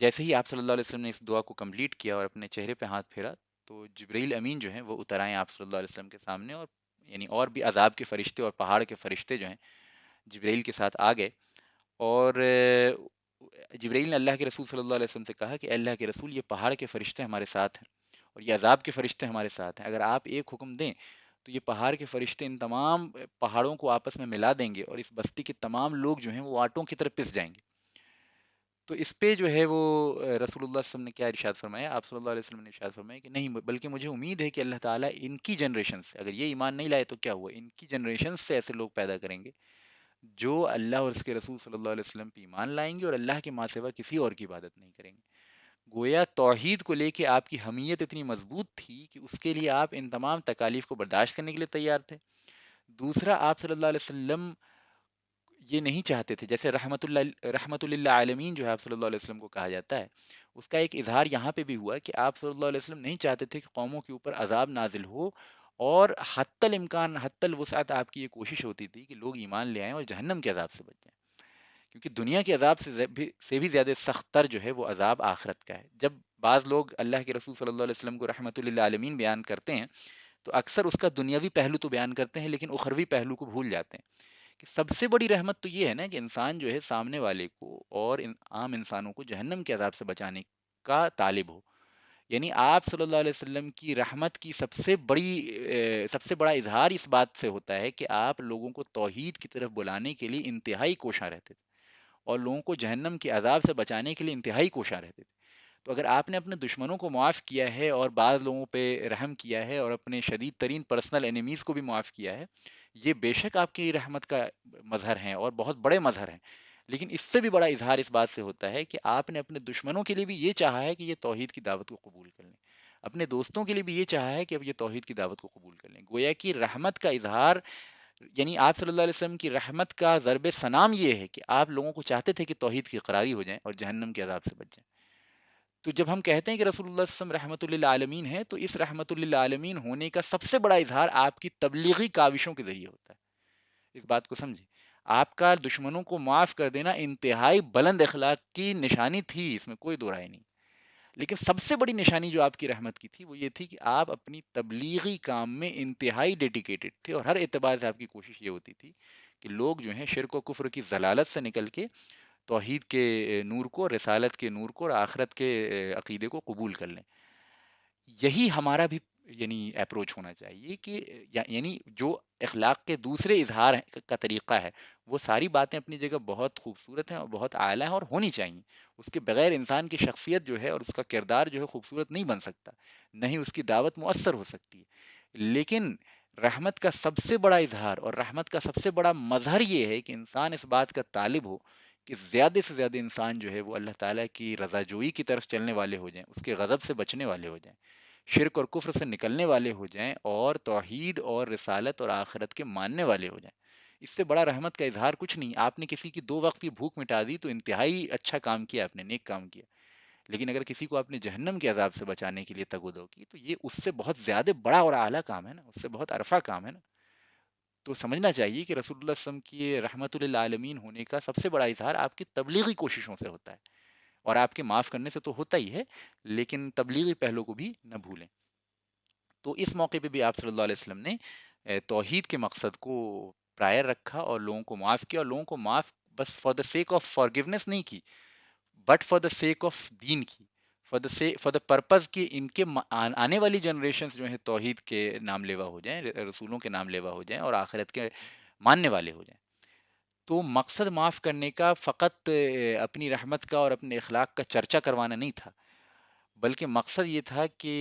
جیسے ہی آپ صلی اللہ علیہ وسلم نے اس دعا کو کمپلیٹ کیا اور اپنے چہرے پہ ہاتھ پھیرا تو جبرائیل امین جو ہیں وہ اتر آئے آپ صلی اللہ علیہ وسلم کے سامنے اور یعنی اور بھی عذاب کے فرشتے اور پہاڑ کے فرشتے جو ہیں جبرائیل کے ساتھ آ گئے، اور جبرائیل نے اللہ کے رسول صلی اللہ علیہ وسلم سے کہا کہ اے اللہ کے رسول، یہ پہاڑ کے فرشتے ہمارے ساتھ ہیں اور یہ عذاب کے فرشتے ہمارے ساتھ ہیں، اگر آپ ایک حکم دیں تو یہ پہاڑ کے فرشتے ان تمام پہاڑوں کو آپس میں ملا دیں گے اور اس بستی کے تمام لوگ جو ہیں وہ آٹوں کی طرح پس جائیں گے۔ تو اس پہ جو ہے وہ رسول اللہ صلی اللہ علیہ وسلم نے کیا ارشاد فرمایا؟ آپ صلی اللہ علیہ وسلم نے ارشاد فرمایا کہ نہیں، بلکہ مجھے امید ہے کہ اللہ تعالیٰ ان کی جنریشن سے، اگر یہ ایمان نہیں لائے تو کیا ہوا، ان کی جنریشن سے ایسے لوگ پیدا کریں گے جو اللہ اور اس کے رسول صلی اللہ علیہ وسلم پہ ایمان لائیں گے اور اللہ کے ماں سوا کسی اور کی عبادت نہیں کریں گے۔ گویا توحید کو لے کے آپ کی حمیت اتنی مضبوط تھی کہ اس کے لیے آپ ان تمام تکالیف کو برداشت کرنے کے لیے تیار تھے۔ دوسرا، آپ صلی اللہ علیہ وسلم یہ نہیں چاہتے تھے، جیسے رحمت اللہ عالمین جو ہے آپ صلی اللہ علیہ وسلم کو کہا جاتا ہے، اس کا ایک اظہار یہاں پہ بھی ہوا کہ آپ صلی اللہ علیہ وسلم نہیں چاہتے تھے کہ قوموں کے اوپر عذاب نازل ہو، اور حتی الامکان حتی الوسعت آپ کی یہ کوشش ہوتی تھی کہ لوگ ایمان لے آئیں اور جہنم کے عذاب سے بچ جائیں، کیونکہ دنیا کے عذاب سے بھی زیادہ سخت تر جو ہے وہ عذاب آخرت کا ہے۔ جب بعض لوگ اللہ کے رسول صلی اللہ علیہ وسلم کو رحمت اللہ عالمین بیان کرتے ہیں تو اکثر اس کا دنیاوی پہلو تو بیان کرتے ہیں لیکن اخروی پہلو کو بھول جاتے ہیں، کہ سب سے بڑی رحمت تو یہ ہے نا کہ انسان جو ہے سامنے والے کو اور عام انسانوں کو جہنم کے عذاب سے بچانے کا طالب ہو۔ یعنی آپ صلی اللہ علیہ وسلم کی رحمت کی سب سے بڑا اظہار اس بات سے ہوتا ہے کہ آپ لوگوں کو توحید کی طرف بلانے کے لیے انتہائی کوشاں رہتے تھے اور لوگوں کو جہنم کے عذاب سے بچانے کے لیے انتہائی کوشاں رہتے تھے۔ تو اگر آپ نے اپنے دشمنوں کو معاف کیا ہے اور بعض لوگوں پہ رحم کیا ہے اور اپنے شدید ترین پرسنل انیمیز کو بھی معاف کیا ہے، یہ بے شک آپ کی رحمت کا مظہر ہیں اور بہت بڑے مظہر ہیں، لیکن اس سے بھی بڑا اظہار اس بات سے ہوتا ہے کہ آپ نے اپنے دشمنوں کے لیے بھی یہ چاہا ہے کہ یہ توحید کی دعوت کو قبول کر لیں، اپنے دوستوں کے لیے بھی یہ چاہا ہے کہ اب یہ توحید کی دعوت کو قبول کر لیں۔ گویا کہ رحمت کا اظہار، یعنی آپ صلی اللہ علیہ وسلم کی رحمت کا ضرب ثنام یہ ہے کہ آپ لوگوں کو چاہتے تھے کہ توحید کی اقراری ہو جائیں اور جہنم کے عذاب سے بچ جائیں۔ تو جب ہم کہتے ہیں کہ رسول اللہ صلی اللہ علیہ وسلم رحمت اللہ عالمین ہے، تو اس رحمت اللہ عالمین ہونے کا سب سے بڑا اظہار آپ کی تبلیغی کاوشوں کے ذریعے ہوتا ہے۔ اس بات کو سمجھیں، آپ کا دشمنوں کو معاف کر دینا انتہائی بلند اخلاق کی نشانی تھی، اس میں کوئی دو رائے نہیں، لیکن سب سے بڑی نشانی جو آپ کی رحمت کی تھی وہ یہ تھی کہ آپ اپنی تبلیغی کام میں انتہائی ڈیڈیکیٹڈ تھے، اور ہر اعتبار سے آپ کی کوشش یہ ہوتی تھی کہ لوگ جو ہیں شرک و کفر کی ضلالت سے نکل کے توحید کے نور کو، رسالت کے نور کو اور آخرت کے عقیدے کو قبول کر لیں۔ یہی ہمارا بھی یعنی اپروچ ہونا چاہیے کہ یعنی جو اخلاق کے دوسرے اظہار کا طریقہ ہے، وہ ساری باتیں اپنی جگہ بہت خوبصورت ہیں اور بہت اعلیٰ ہیں اور ہونی چاہیے۔ اس کے بغیر انسان کی شخصیت جو ہے اور اس کا کردار جو ہے خوبصورت نہیں بن سکتا، نہ ہی اس کی دعوت مؤثر ہو سکتی ہے۔ لیکن رحمت کا سب سے بڑا اظہار اور رحمت کا سب سے بڑا مظہر یہ ہے کہ انسان اس بات کا طالب ہو کہ زیادہ سے زیادہ انسان جو ہے وہ اللہ تعالیٰ کی رضا جوئی کی طرف چلنے والے ہو جائیں، اس کے غضب سے بچنے والے ہو جائیں، شرک اور کفر سے نکلنے والے ہو جائیں اور توحید اور رسالت اور آخرت کے ماننے والے ہو جائیں۔ اس سے بڑا رحمت کا اظہار کچھ نہیں۔ آپ نے کسی کی 2 وقت کی بھوک مٹا دی تو انتہائی اچھا کام کیا، آپ نے نیک کام کیا، لیکن اگر کسی کو آپ نے جہنم کے عذاب سے بچانے کے لیے تگ و دو کی تو یہ اس سے بہت زیادہ بڑا اور اعلیٰ کام ہے نا، اس سے بہت عرفہ کام ہے نا۔ تو سمجھنا چاہیے کہ رسول اللہ صلی اللہ علیہ وسلم کی رحمت للعالمین ہونے کا سب سے بڑا اظہار آپ کی تبلیغی کوششوں سے ہوتا ہے، اور آپ کے معاف کرنے سے تو ہوتا ہی ہے، لیکن تبلیغی پہلو کو بھی نہ بھولیں۔ تو اس موقع پہ بھی آپ صلی اللہ علیہ وسلم نے توحید کے مقصد کو پرائر رکھا اور لوگوں کو معاف کیا، اور لوگوں کو معاف بس for the sake of forgiveness نہیں کی، but for the sake of دین کی، فار دا پرپز کہ ان کے آنے والی جنریشنز جو ہیں توحید کے نام لیوا ہو جائیں، رسولوں کے نام لیوا ہو جائیں اور آخرت کے ماننے والے ہو جائیں۔ تو مقصد معاف کرنے کا فقط اپنی رحمت کا اور اپنے اخلاق کا چرچا کروانا نہیں تھا، بلکہ مقصد یہ تھا کہ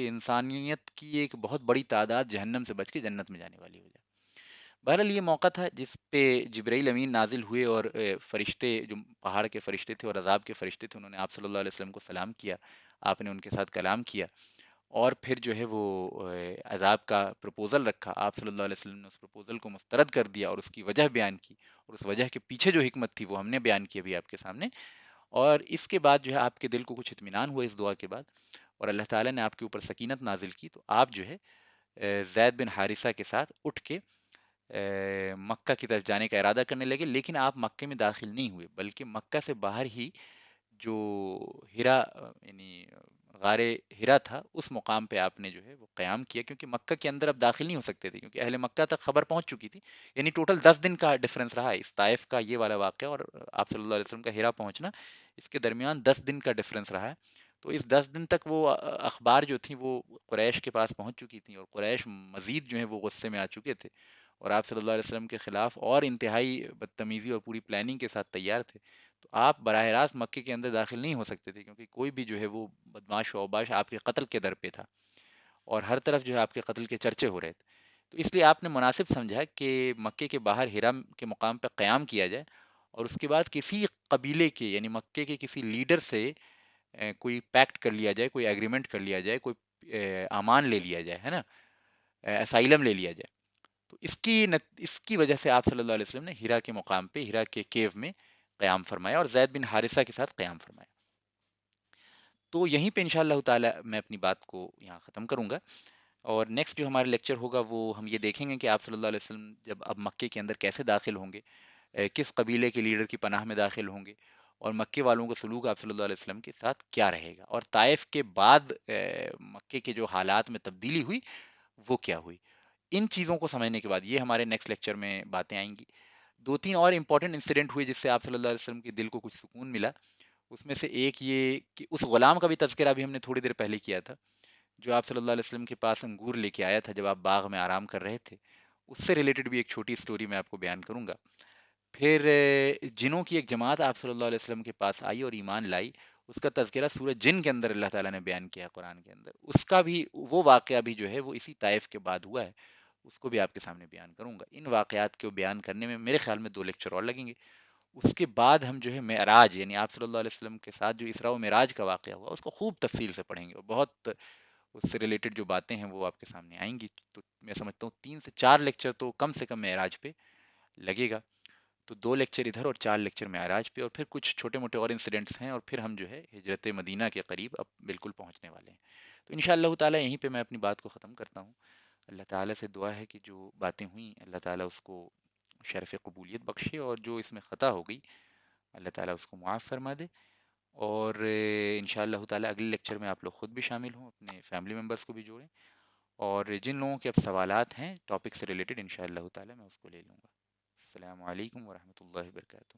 انسانیت کی ایک بہت بڑی تعداد جہنم سے بچ کے جنت میں جانے والی ہو جائے۔ بہرحال یہ موقع تھا جس پہ جبرائیل امین نازل ہوئے، اور فرشتے جو پہاڑ کے فرشتے تھے اور عذاب کے فرشتے تھے، انہوں نے آپ صلی اللہ علیہ وسلم کو سلام کیا، آپ نے ان کے ساتھ کلام کیا، اور پھر جو ہے وہ عذاب کا پرپوزل رکھا، آپ صلی اللہ علیہ وسلم نے اس پرپوزل کو مسترد کر دیا اور اس کی وجہ بیان کی، اور اس وجہ کے پیچھے جو حکمت تھی وہ ہم نے بیان کی ابھی آپ کے سامنے، اور اس کے بعد جو ہے آپ کے دل کو کچھ اطمینان ہوا اس دعا کے بعد، اور اللہ تعالیٰ نے آپ کے اوپر سکینت نازل کی، تو آپ جو ہے زید بن حارثہ کے ساتھ اٹھ کے مکہ کی طرف جانے کا ارادہ کرنے لگے، لیکن آپ مکے میں داخل نہیں ہوئے، بلکہ مکہ سے باہر ہی جو ہرا یعنی غار ہرا تھا، اس مقام پہ آپ نے جو ہے وہ قیام کیا، کیونکہ مکہ کے اندر اب داخل نہیں ہو سکتے تھے، کیونکہ اہل مکہ تک خبر پہنچ چکی تھی. یعنی ٹوٹل 10 دن کا ڈفرنس رہا ہے اس طائف کا یہ والا واقعہ اور آپ صلی اللہ علیہ وسلم کا ہرا پہنچنا. اس کے درمیان 10 دن کا ڈفرنس رہا ہے. تو اس 10 دن تک وہ اخبار جو تھیں وہ قریش کے پاس پہنچ چکی تھیں، اور قریش مزید جو ہے وہ غصے میں آ چکے تھے، اور آپ صلی اللہ علیہ وسلم کے خلاف اور انتہائی بدتمیزی اور پوری پلاننگ کے ساتھ تیار تھے. تو آپ براہ راست مکے کے اندر داخل نہیں ہو سکتے تھے، کیونکہ کوئی بھی جو ہے وہ بدماش و اوباش آپ کے قتل کے در پہ تھا، اور ہر طرف جو ہے آپ کے قتل کے چرچے ہو رہے تھے. تو اس لیے آپ نے مناسب سمجھا کہ مکے کے باہر ہرا کے مقام پہ قیام کیا جائے، اور اس کے بعد کسی قبیلے کے یعنی مکے کے کسی لیڈر سے کوئی پیکٹ کر لیا جائے، کوئی ایگریمنٹ کر لیا جائے، کوئی امان لے لیا جائے، ہے نا، اسائلم لے لیا جائے. تو اس کی وجہ سے آپ صلی اللہ علیہ وسلم نے ہیرا کے مقام پہ، ہیرا کے کیو میں قیام فرمایا، اور زید بن حارثہ کے ساتھ قیام فرمایا. تو یہیں پہ انشاءاللہ تعالی میں اپنی بات کو یہاں ختم کروں گا. اور نیکسٹ جو ہمارا لیکچر ہوگا وہ ہم یہ دیکھیں گے کہ آپ صلی اللہ علیہ وسلم جب اب مکے کے اندر کیسے داخل ہوں گے، کس قبیلے کے لیڈر کی پناہ میں داخل ہوں گے، اور مکے والوں کا سلوک آپ صلی اللہ علیہ وسلم کے ساتھ کیا رہے گا، اور طائف کے بعد مکے کے جو حالات میں تبدیلی ہوئی وہ کیا ہوئی. ان چیزوں کو سمجھنے کے بعد یہ ہمارے نیکسٹ لیکچر میں باتیں آئیں گی. دو تین اور امپورٹنٹ انسیڈنٹ ہوئے جس سے آپ صلی اللہ علیہ وسلم کے دل کو کچھ سکون ملا. اس میں سے ایک یہ کہ اس غلام کا بھی تذکرہ بھی ہم نے تھوڑی دیر پہلے کیا تھا، جو آپ صلی اللہ علیہ وسلم کے پاس انگور لے کے آیا تھا جب آپ باغ میں آرام کر رہے تھے. اس سے ریلیٹڈ بھی ایک چھوٹی سٹوری میں آپ کو بیان کروں گا. پھر جنوں کی ایک جماعت آپ صلی اللہ علیہ وسلم کے پاس آئی اور ایمان لائی. اس کا تذکرہ سورہ جن کے اندر اللہ تعالیٰ نے بیان کیا قرآن کے اندر. اس کا بھی وہ واقعہ بھی جو ہے وہ اسی طائف کے بعد ہوا ہے، اس کو بھی آپ کے سامنے بیان کروں گا. ان واقعات کو بیان کرنے میں میرے خیال میں 2 لیکچر اور لگیں گے. اس کے بعد ہم جو ہے معراج یعنی آپ صلی اللہ علیہ وسلم کے ساتھ جو اسراء و معراج کا واقعہ ہوا اس کو خوب تفصیل سے پڑھیں گے، اور بہت اس سے ریلیٹڈ جو باتیں ہیں وہ آپ کے سامنے آئیں گی. تو میں سمجھتا ہوں 3 سے 4 لیکچر تو کم سے کم معراج پہ لگے گا. تو 2 لیکچر ادھر اور 4 لیکچر معراج پہ، اور پھر کچھ چھوٹے موٹے اور انسیڈنٹس ہیں، اور پھر ہم جو ہے ہجرت مدینہ کے قریب اب بالکل پہنچنے والے ہیں. تو انشاءاللہ تعالی یہیں پہ میں اپنی بات کو ختم کرتا ہوں. اللہ تعالیٰ سے دعا ہے کہ جو باتیں ہوئیں اللہ تعالیٰ اس کو شرف قبولیت بخشے، اور جو اس میں خطا ہو گئی اللہ تعالیٰ اس کو معاف فرما دے. اور انشاءاللہ تعالیٰ اگلے لیکچر میں آپ لوگ خود بھی شامل ہوں، اپنے فیملی ممبرس کو بھی جوڑیں، اور جن لوگوں کے اب سوالات ہیں ٹاپک سے ریلیٹڈ انشاءاللہ تعالیٰ میں اس کو لے لوں گا. السلام علیکم ورحمۃ اللہ وبرکاتہ.